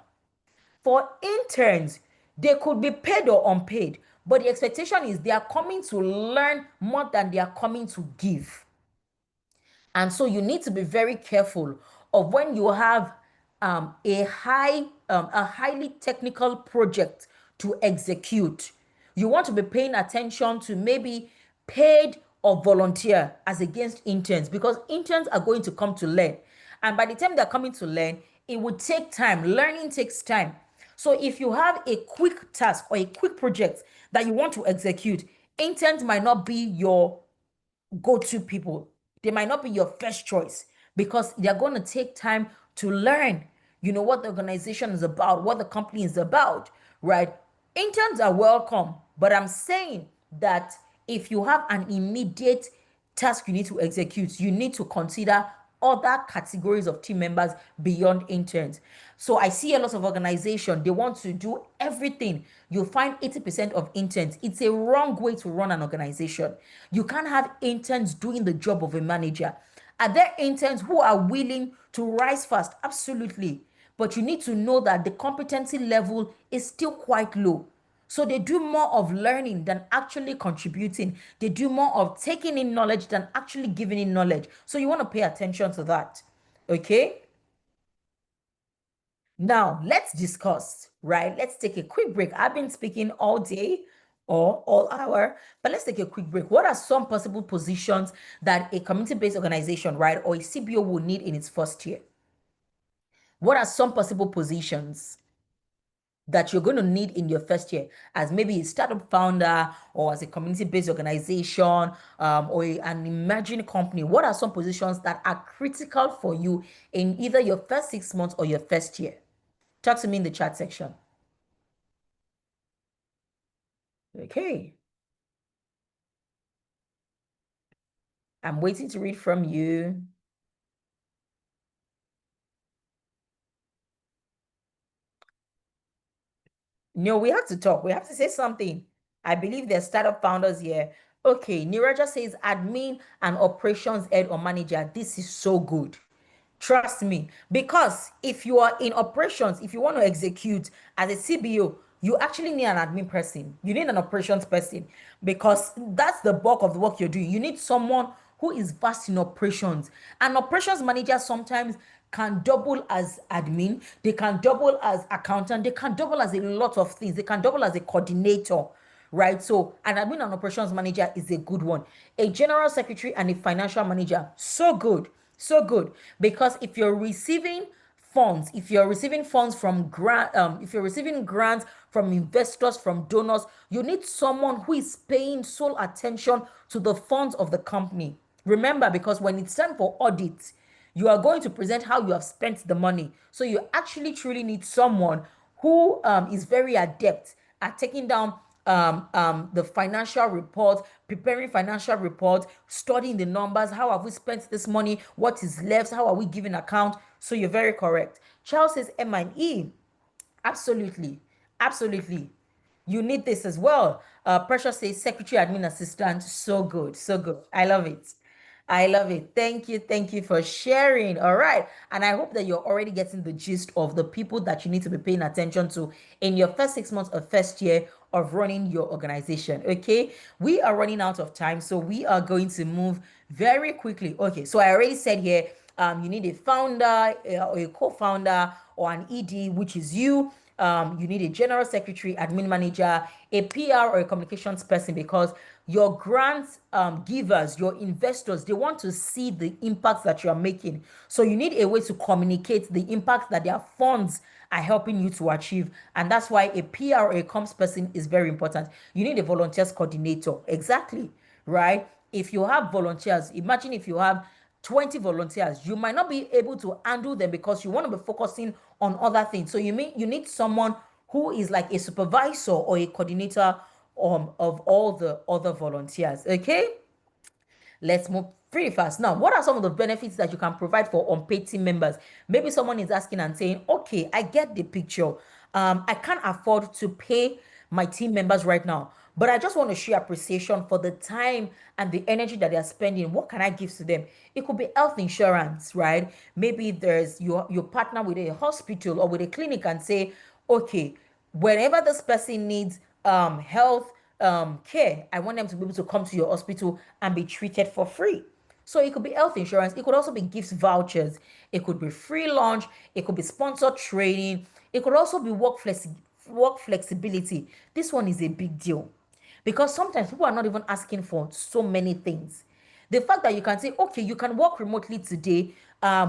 For interns, they could be paid or unpaid, but the expectation is they are coming to learn more than they are coming to give. And so you need to be very careful of when you have a highly technical project to execute. You want to be paying attention to maybe paid or volunteer as against interns, because interns are going to come to learn. And by the time they're coming to learn, it would take time. Learning takes time. So if you have a quick task or a quick project that you want to execute, interns might not be your go-to people. They might not be your first choice because they're going to take time to learn, what the organization is about, what the company is about, right? Interns are welcome, but I'm saying that if you have an immediate task you need to execute, you need to consider other categories of team members beyond interns. So I see a lot of organization, they want to do everything. You'll find 80% of interns. It's a wrong way to run an organization. You can't have interns doing the job of a manager. Are there interns who are willing to rise fast? Absolutely. But you need to know that the competency level is still quite low. So they do more of learning than actually contributing. They do more of taking in knowledge than actually giving in knowledge. So you want to pay attention to that. Okay? Now, let's discuss, right? Let's take a quick break. I've been speaking all day or all hour, but let's take a quick break. What are some possible positions that a community-based organization, right, or a CBO will need in its first year? What are some possible positions that you're going to need in your first year as maybe a startup founder or as a community-based organization or an emerging company? What are some positions that are critical for you in either your first 6 months or your first year? Talk to me in the chat section. Okay. I'm waiting to read from you. No, we have to talk. We have to say something. I believe there's startup founders here. Okay, Niraja says admin and operations head or manager. This is so good. Trust me, because if you are in operations, if you want to execute as a CBO, you actually need an admin person. You need an operations person because that's the bulk of the work you're doing. You need someone who is vast in operations. An operations manager sometimes can double as admin, they can double as accountant, they can double as a lot of things, they can double as a coordinator, right? So an admin and operations manager is a good one. A general secretary and a financial manager, so good, so good. Because if you're receiving funds from if you're receiving grants from investors, from donors, you need someone who is paying sole attention to the funds of the company. Remember, because when it's time for audit, you are going to present how you have spent the money. So you actually truly need someone who is very adept at taking down the financial report, preparing financial reports, studying the numbers. How have we spent this money? What is left? How are we giving account? So you're very correct. Charles says M&E. Absolutely. Absolutely. You need this as well. Precious says secretary admin assistant. So good. So good. I love it. I love it. Thank you. Thank you for sharing. All right. And I hope that you're already getting the gist of the people that you need to be paying attention to in your first 6 months of first year of running your organization. Okay. We are running out of time. So we are going to move very quickly. Okay. So I already said here, you need a founder or a co-founder or an ED, which is you. You need a general secretary, admin manager, a PR or a communications person, because your grant givers, your investors, they want to see the impact that you are making. So you need a way to communicate the impact that their funds are helping you to achieve. And that's why a PR or a comms person is very important. You need a volunteers coordinator. Exactly. Right? If you have volunteers, imagine if you have 20 volunteers, you might not be able to handle them because you want to be focusing on other things. So you need someone who is like a supervisor or a coordinator of all the other volunteers. Okay, let's move pretty fast. Now, what are some of the benefits that you can provide for unpaid team members? Maybe someone is asking and saying, okay, I get the picture. I can't afford to pay my team members right now, but I just want to show appreciation for the time and the energy that they are spending. What can I give to them? It could be health insurance, right? Maybe there's your partner with a hospital or with a clinic and say, okay, whenever this person needs health care, I want them to be able to come to your hospital and be treated for free. So it could be health insurance, it could also be gifts vouchers, it could be free lunch, it could be sponsored training, it could also be work flexibility. This one is a big deal because sometimes people are not even asking for so many things. The fact that you can say, okay, you can work remotely today,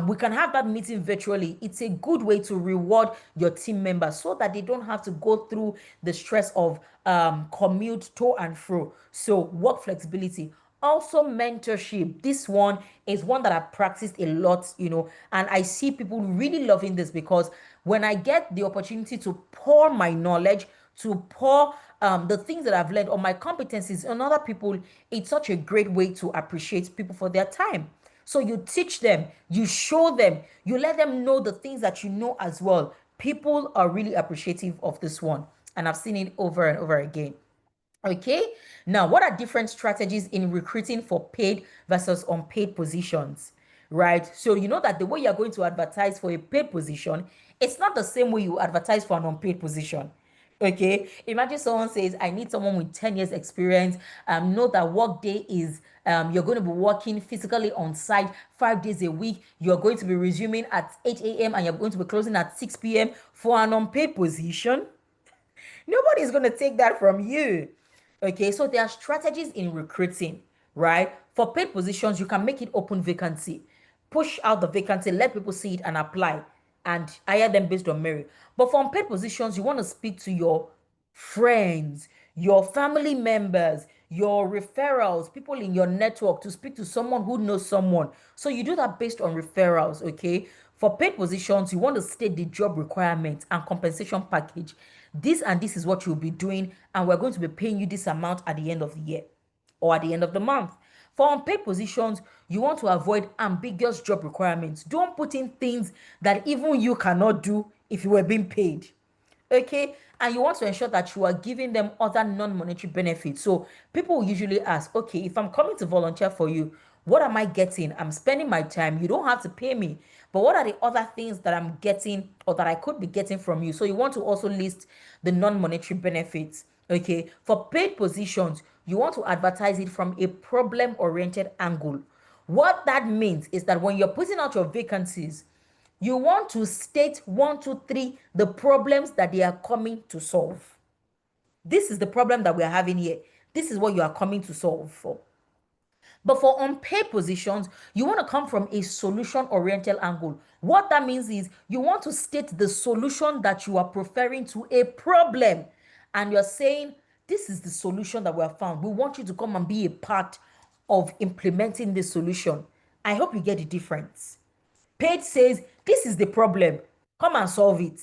we can have that meeting virtually. It's a good way to reward your team members so that they don't have to go through the stress of commute to and fro. So, work flexibility. Also, mentorship. This one is one that I've practiced a lot, and I see people really loving this because when I get the opportunity to pour my knowledge, to pour the things that I've learned or my competencies on other people, it's such a great way to appreciate people for their time. So you teach them, you show them, you let them know the things that you know as well. People are really appreciative of this one, and I've seen it over and over again. Okay, now what are different strategies in recruiting for paid versus unpaid positions? Right, so you know that the way you're going to advertise for a paid position, it's not the same way you advertise for an unpaid position. Okay, imagine someone says, I need someone with 10 years experience. Know that work day is you're going to be working physically on site 5 days a week. You're going to be resuming at 8 a.m. and you're going to be closing at 6 p.m. for an unpaid position. Nobody's going to take that from you. Okay, so there are strategies in recruiting, right? For paid positions, you can make it open vacancy, push out the vacancy, let people see it and apply and hire them based on merit. But for unpaid positions, you want to speak to your friends, your family members, your referrals, people in your network to speak to someone who knows someone. So you do that based on referrals, okay? For paid positions, you want to state the job requirements and compensation package. This and this is what you'll be doing, and we're going to be paying you this amount at the end of the year or at the end of the month. For unpaid positions, you want to avoid ambiguous job requirements. Don't put in things that even you cannot do if you were being paid. Okay, and you want to ensure that you are giving them other non-monetary benefits. So people will usually ask, okay, if I'm coming to volunteer for you, what am I getting? I'm spending my time, you don't have to pay me, but what are the other things that I'm getting or that I could be getting from you? So you want to also list the non-monetary benefits. Okay, for paid positions, you want to advertise it from a problem-oriented angle. What that means is that when you're putting out your vacancies, you want to state one, two, three, the problems that they are coming to solve. This is the problem that we are having here. This is what you are coming to solve for. But for unpaid positions, you want to come from a solution oriented angle. What that means is you want to state the solution that you are preferring to a problem. And you're saying, this is the solution that we have found. We want you to come and be a part of implementing this solution. I hope you get the difference. Paid says, this is the problem. Come and solve it.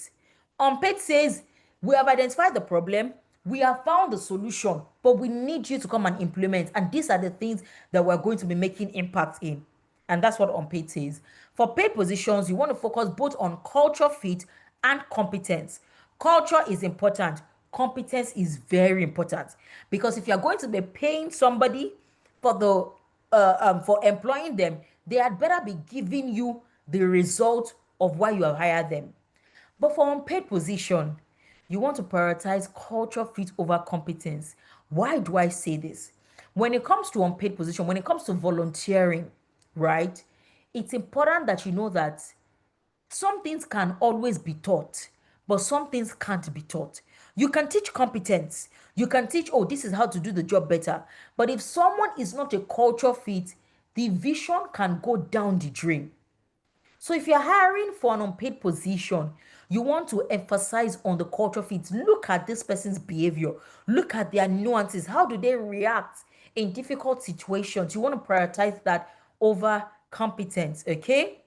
Unpaid says, we have identified the problem. We have found the solution, but we need you to come and implement. And these are the things that we're going to be making impact in. And that's what unpaid says. For paid positions, you want to focus both on culture fit and competence. Culture is important. Competence is very important because if you're going to be paying somebody for the for employing them, they had better be giving you the result of why you have hired them. But for unpaid position, you want to prioritize culture fit over competence. Why do I say this? When it comes to unpaid position, when it comes to volunteering, right? It's important that you know that some things can always be taught, but some things can't be taught. You can teach competence. You can teach, oh, this is how to do the job better. But if someone is not a culture fit, the vision can go down the drain. So if you're hiring for an unpaid position, you want to emphasize on the culture fit. Look at this person's behavior. Look at their nuances. How do they react in difficult situations? You want to prioritize that over competence, okay?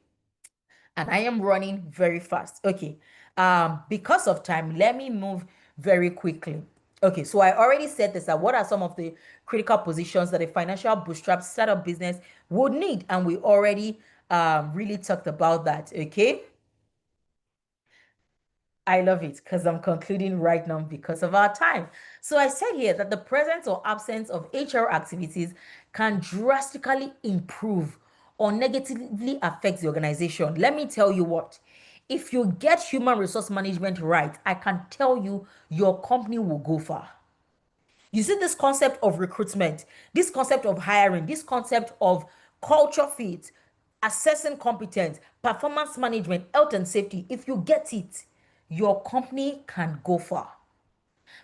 And I am running very fast. Okay. Because of time, let me move very quickly. Okay, so I already said this that what are some of the critical positions that a financial bootstrap startup business would need? And we already really talked about that. Okay. I love it because I'm concluding right now because of our time. So I said here that the presence or absence of HR activities can drastically improve or negatively affect the organization. Let me tell you what. If you get human resource management right, I can tell you your company will go far. You see this concept of recruitment, this concept of hiring, this concept of culture fit, assessing competence, performance management, health and safety. If you get it, your company can go far.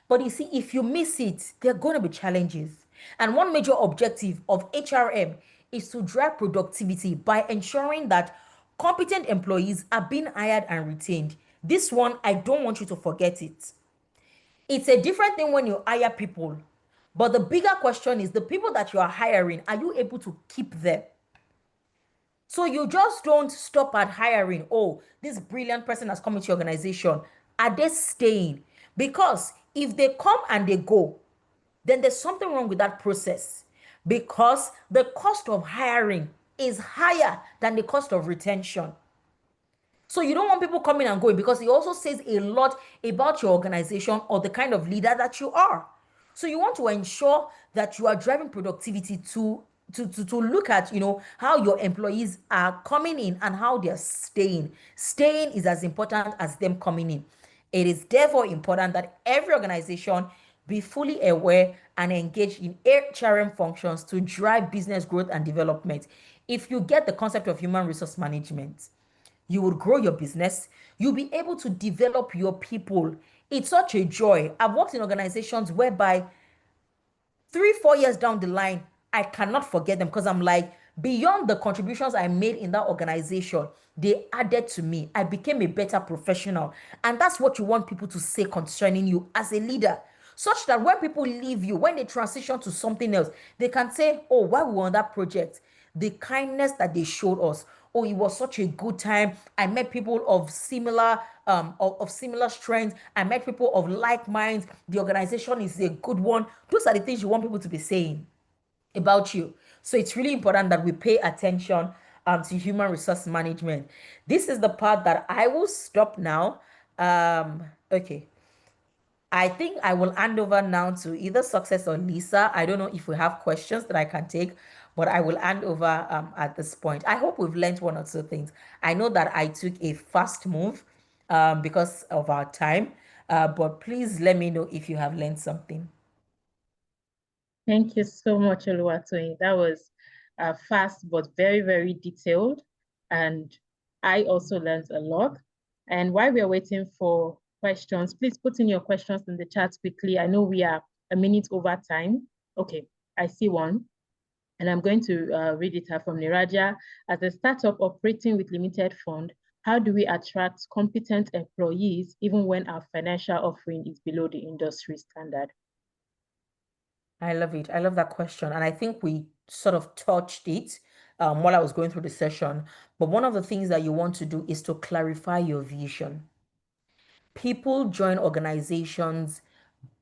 But you see, if you miss it, there are going to be challenges. And one major objective of HRM is to drive productivity by ensuring that competent employees are being hired and retained. This one, I don't want you to forget it. It's a different thing when you hire people. But the bigger question is the people that you are hiring, are you able to keep them? So you just don't stop at hiring. Oh, this brilliant person has come into your organization. Are they staying? Because if they come and they go, then there's something wrong with that process. Because the cost of hiring is higher than the cost of retention. So you don't want people coming and going because it also says a lot about your organization or the kind of leader that you are. So you want to ensure that you are driving productivity to look at, how your employees are coming in and how they're staying. Staying is as important as them coming in. It is therefore important that every organization be fully aware and engaged in HRM functions to drive business growth and development. If you get the concept of human resource management, you will grow your business. You'll be able to develop your people. It's such a joy. I've worked in organizations whereby 3, 4 years down the line, I cannot forget them because I'm like, beyond the contributions I made in that organization, they added to me. I became a better professional. And that's what you want people to say concerning you as a leader. Such that when people leave you, when they transition to something else, they can say, oh, while we were on that project, the kindness that they showed us. Oh, it was such a good time. I met people of similar strength. I met people of like minds. The organization is a good one. Those are the things you want people to be saying about you. So it's really important that we pay attention to human resource management. This is the part that I will stop now. Okay. I think I will hand over now to either Success or Lisa. I don't know if we have questions that I can take, but I will hand over at this point. I hope we've learned one or two things. I know that I took a fast move because of our time, but please let me know if you have learned something. Thank you so much, Oluwatoyin. That was fast but very, very detailed. And I also learned a lot. And while we're waiting for questions, please put in your questions in the chat quickly. I know we are a minute over time. Okay, I see one. And I'm going to read it out from Niraja. As a startup operating with limited fund, how do we attract competent employees even when our financial offering is below the industry standard? I love it. I love that question. And I think we sort of touched it while I was going through the session. But one of the things that you want to do is to clarify your vision. People join organizations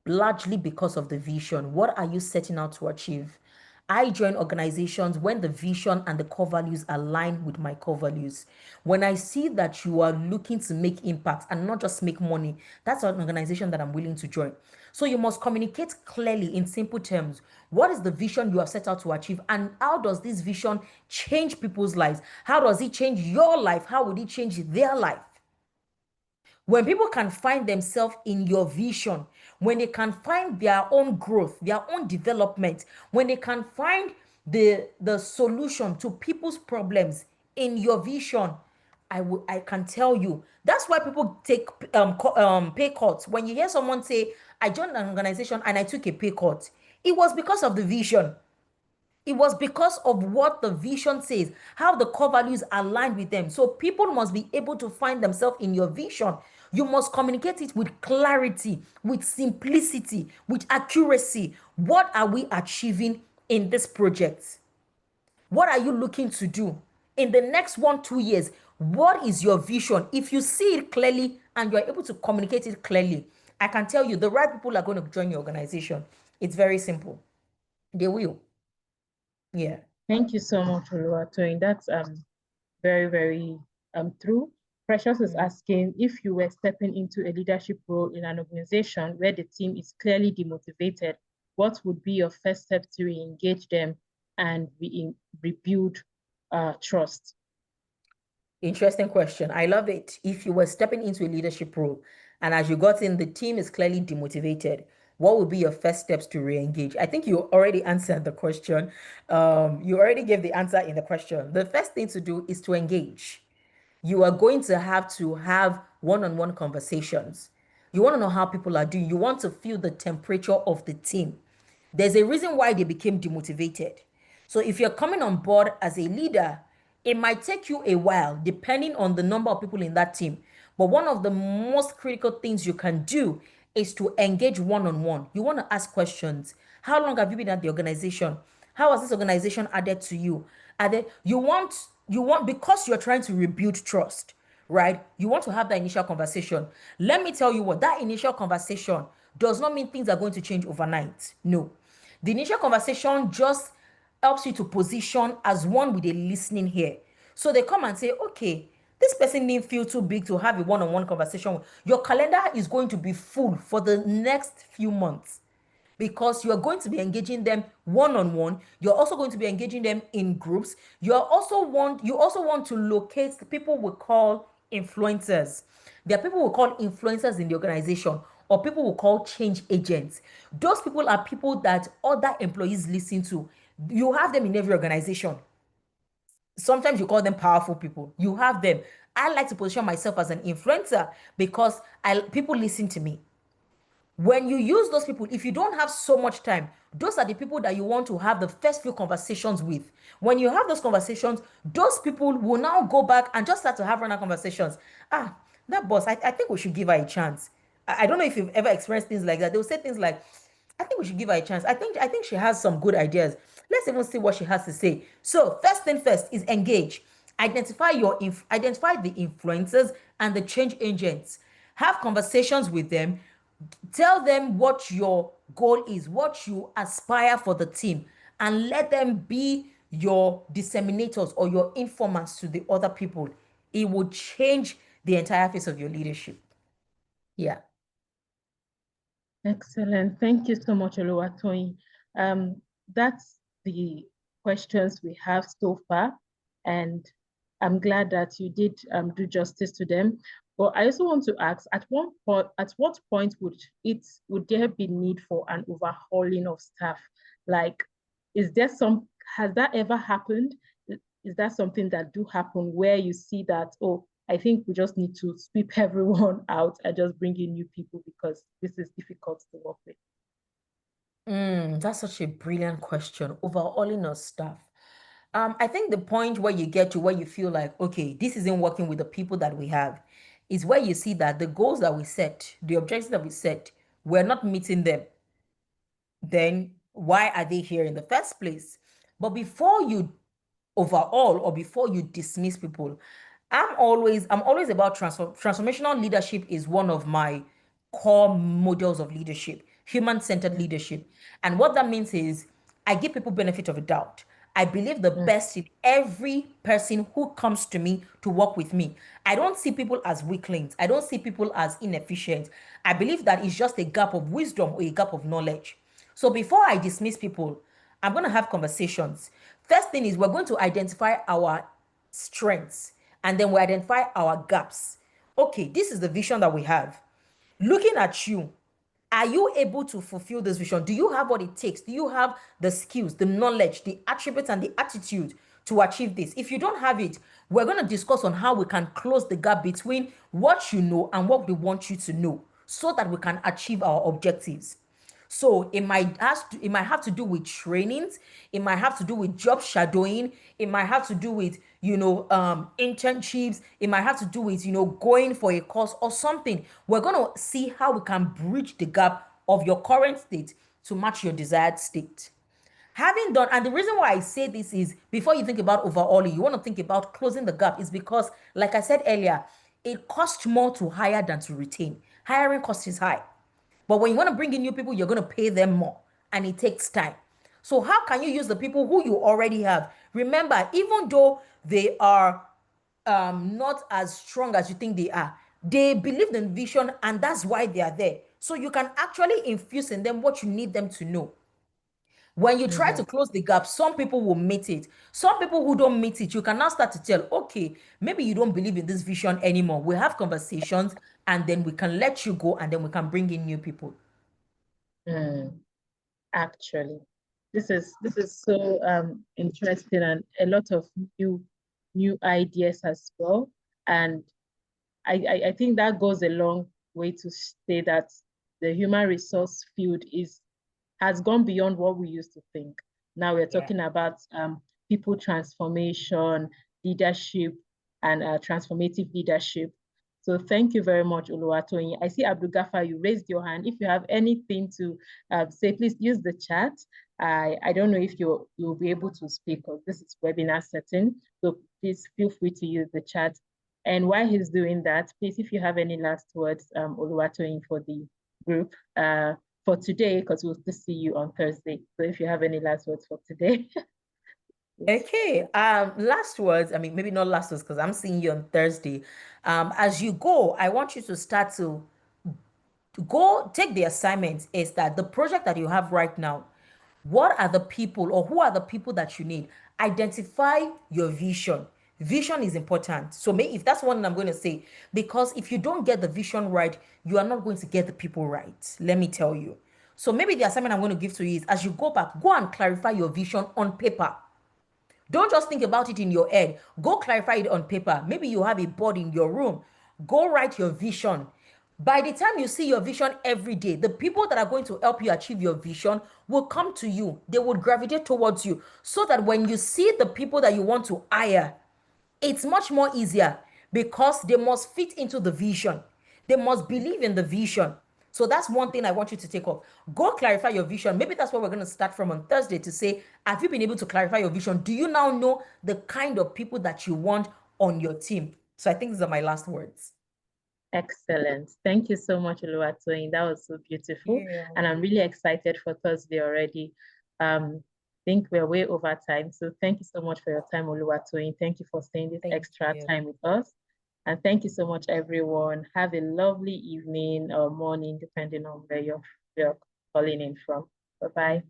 largely because of the vision. What are you setting out to achieve? I join organizations when the vision and the core values align with my core values. When I see that you are looking to make impact and not just make money, that's an organization that I'm willing to join. So you must communicate clearly in simple terms. What is the vision you have set out to achieve? And how does this vision change people's lives? How does it change your life? How would it change their life? When people can find themselves in your vision, when they can find their own growth, their own development, when they can find the solution to people's problems in your vision, I can tell you that's why people take pay cuts. When you hear someone say, I joined an organization and I took a pay cut, it was because of the vision. It was because of what the vision says, how the core values align with them. So people must be able to find themselves in your vision. You must communicate it with clarity, with simplicity, with accuracy. What are we achieving in this project? What are you looking to do in the next 1, 2 years, what is your vision? If you see it clearly and you're able to communicate it clearly, I can tell you the right people are going to join your organization. It's very simple. They will. Yeah. Thank you so much, Oluwatoyin. That's very, very true. Precious is Mm. asking if you were stepping into a leadership role in an organization where the team is clearly demotivated, what would be your first step to re-engage them and rebuild trust? Interesting question. I love it. If you were stepping into a leadership role and as you got in, the team is clearly demotivated, what would be your first steps to re-engage? I think you already answered the question. You already gave the answer in the question. The first thing to do is to engage. You are going to have one-on-one conversations. You want to know how people are doing. You want to feel the temperature of the team. There's a reason why they became demotivated. So if you're coming on board as a leader, it might take you a while depending on the number of people in that team. But one of the most critical things you can do is to engage one on one. You want to ask questions. How long have you been at the organization? How has this organization added to you? Are they, you want because you're trying to rebuild trust, right? You want to have that initial conversation. Let me tell you what that initial conversation does not mean things are going to change overnight. No. The initial conversation just helps you to position as one with a listening ear. So they come and say, okay, this person didn't feel too big to have a one-on-one conversation. Your calendar is going to be full for the next few months because you're going to be engaging them one on one. You're also going to be engaging them in groups. You also want to locate the people we call influencers. There are people we call influencers in the organization or people we call change agents. Those people are people that other employees listen to. You have them in every organization. Sometimes you call them powerful people. You have them. I like to position myself as an influencer because I people listen to me. When you use those people, if you don't have so much time, those are the people that you want to have the first few conversations with. When you have those conversations, those people will now go back and just start to have random conversations. Ah, that boss, I think we should give her a chance. I don't know if you've ever experienced things like that. They'll say things like, I think we should give her a chance. I think she has some good ideas. Let's even see what she has to say. So first thing first is engage. Identify the influencers and the change agents. Have conversations with them. Tell them what your goal is, what you aspire for the team, and let them be your disseminators or your informants to the other people. It will change the entire face of your leadership. Yeah. Excellent. Thank you so much, Oluwatoyin. That's the questions we have so far, and I'm glad that you did do justice to them. But I also want to ask, at what point would there be need for an overhauling of staff? Like, is there some has that ever happened? Is that something that do happen where you see that, oh, I think we just need to sweep everyone out and just bring in new people because this is difficult to work with. That's such a brilliant question. Overhauling our staff. I think the point where you get to where you feel like, okay, this isn't working with the people that we have, is where you see that the goals that we set, the objectives that we set, we're not meeting them. Then why are they here in the first place? But before you overall or before you dismiss people, I'm always about transformational leadership is one of my core models of leadership, human-centered Mm, leadership. And what that means is I give people benefit of a doubt. I believe the mm, best in every person who comes to me to work with me. I don't see people as weaklings. I don't see people as inefficient. I believe that it's just a gap of wisdom or a gap of knowledge. So before I dismiss people, I'm going to have conversations. First thing is we're going to identify our strengths and then we identify our gaps. Okay, this is the vision that we have. Looking at you, are you able to fulfill this vision? Do you have what it takes? Do you have the skills, the knowledge, the attributes, and the attitude to achieve this? If you don't have it, we're going to discuss on how we can close the gap between what you know and what we want you to know so that we can achieve our objectives. So it might have to do with trainings, it might have to do with job shadowing, it might have to do with internships, it might have to do with going for a course or something. We're gonna see how we can bridge the gap of your current state to match your desired state. Having done, and the reason why I say this is before you think about overhauling, you want to think about closing the gap, is because, like I said earlier, it costs more to hire than to retain. Hiring cost is high. But when you want to bring in new people, you're going to pay them more and it takes time. So, how can you use the people who you already have? Remember, even though they are not as strong as you think they are, they believe in vision and that's why they are there. So, you can actually infuse in them what you need them to know. When you try to Mhm. close the gap, some people will meet it. Some people who don't meet it, you can now start to tell, okay, maybe you don't believe in this vision anymore. We have conversations and then we can let you go and then we can bring in new people. Mm. Actually, this is so interesting, and a lot of new ideas as well. And I think that goes a long way to say that the human resource field has gone beyond what we used to think. Now we're Yeah. talking about people transformation, leadership, and transformative leadership. So thank you very much, Oluwatoyin. I see Abdul Gafar, you raised your hand. If you have anything to say, please use the chat. I don't know if you'll be able to speak because this is webinar setting. So please feel free to use the chat. And while he's doing that, please, if you have any last words, Oluwatoyin, for the group, for today, because we'll still see you on Thursday. So if you have any last words for today, please. Okay. Last words. I mean, maybe not last words because I'm seeing you on Thursday. As you go, I want you to start to go take the assignment is that the project that you have right now, what are the people or who are the people that you need? Identify your vision. Vision is important. So maybe if that's one thing I'm going to say, because if you don't get the vision right, you are not going to get the people right. Let me tell you. So maybe the assignment I'm going to give to you is as you go back, go and clarify your vision on paper. Don't just think about it in your head. Go clarify it on paper. Maybe you have a board in your room. Go write your vision. By the time you see your vision every day, the people that are going to help you achieve your vision will come to you. They would gravitate towards you so that when you see the people that you want to hire, it's much more easier because they must fit into the vision. They must believe in the vision. So that's one thing I want you to take off. Go clarify your vision. Maybe that's what we're going to start from on Thursday to say, have you been able to clarify your vision? Do you now know the kind of people that you want on your team? So I think these are my last words. Excellent. Thank you so much, Oluwatoyin. That was so beautiful. Yeah. And I'm really excited for Thursday already. I think we're way over time. So thank you so much for your time, Oluwatoyin. Thank you for staying this Thank extra you. time with us. And thank you so much, everyone. Have a lovely evening or morning, depending on where you're calling in from. Bye-bye.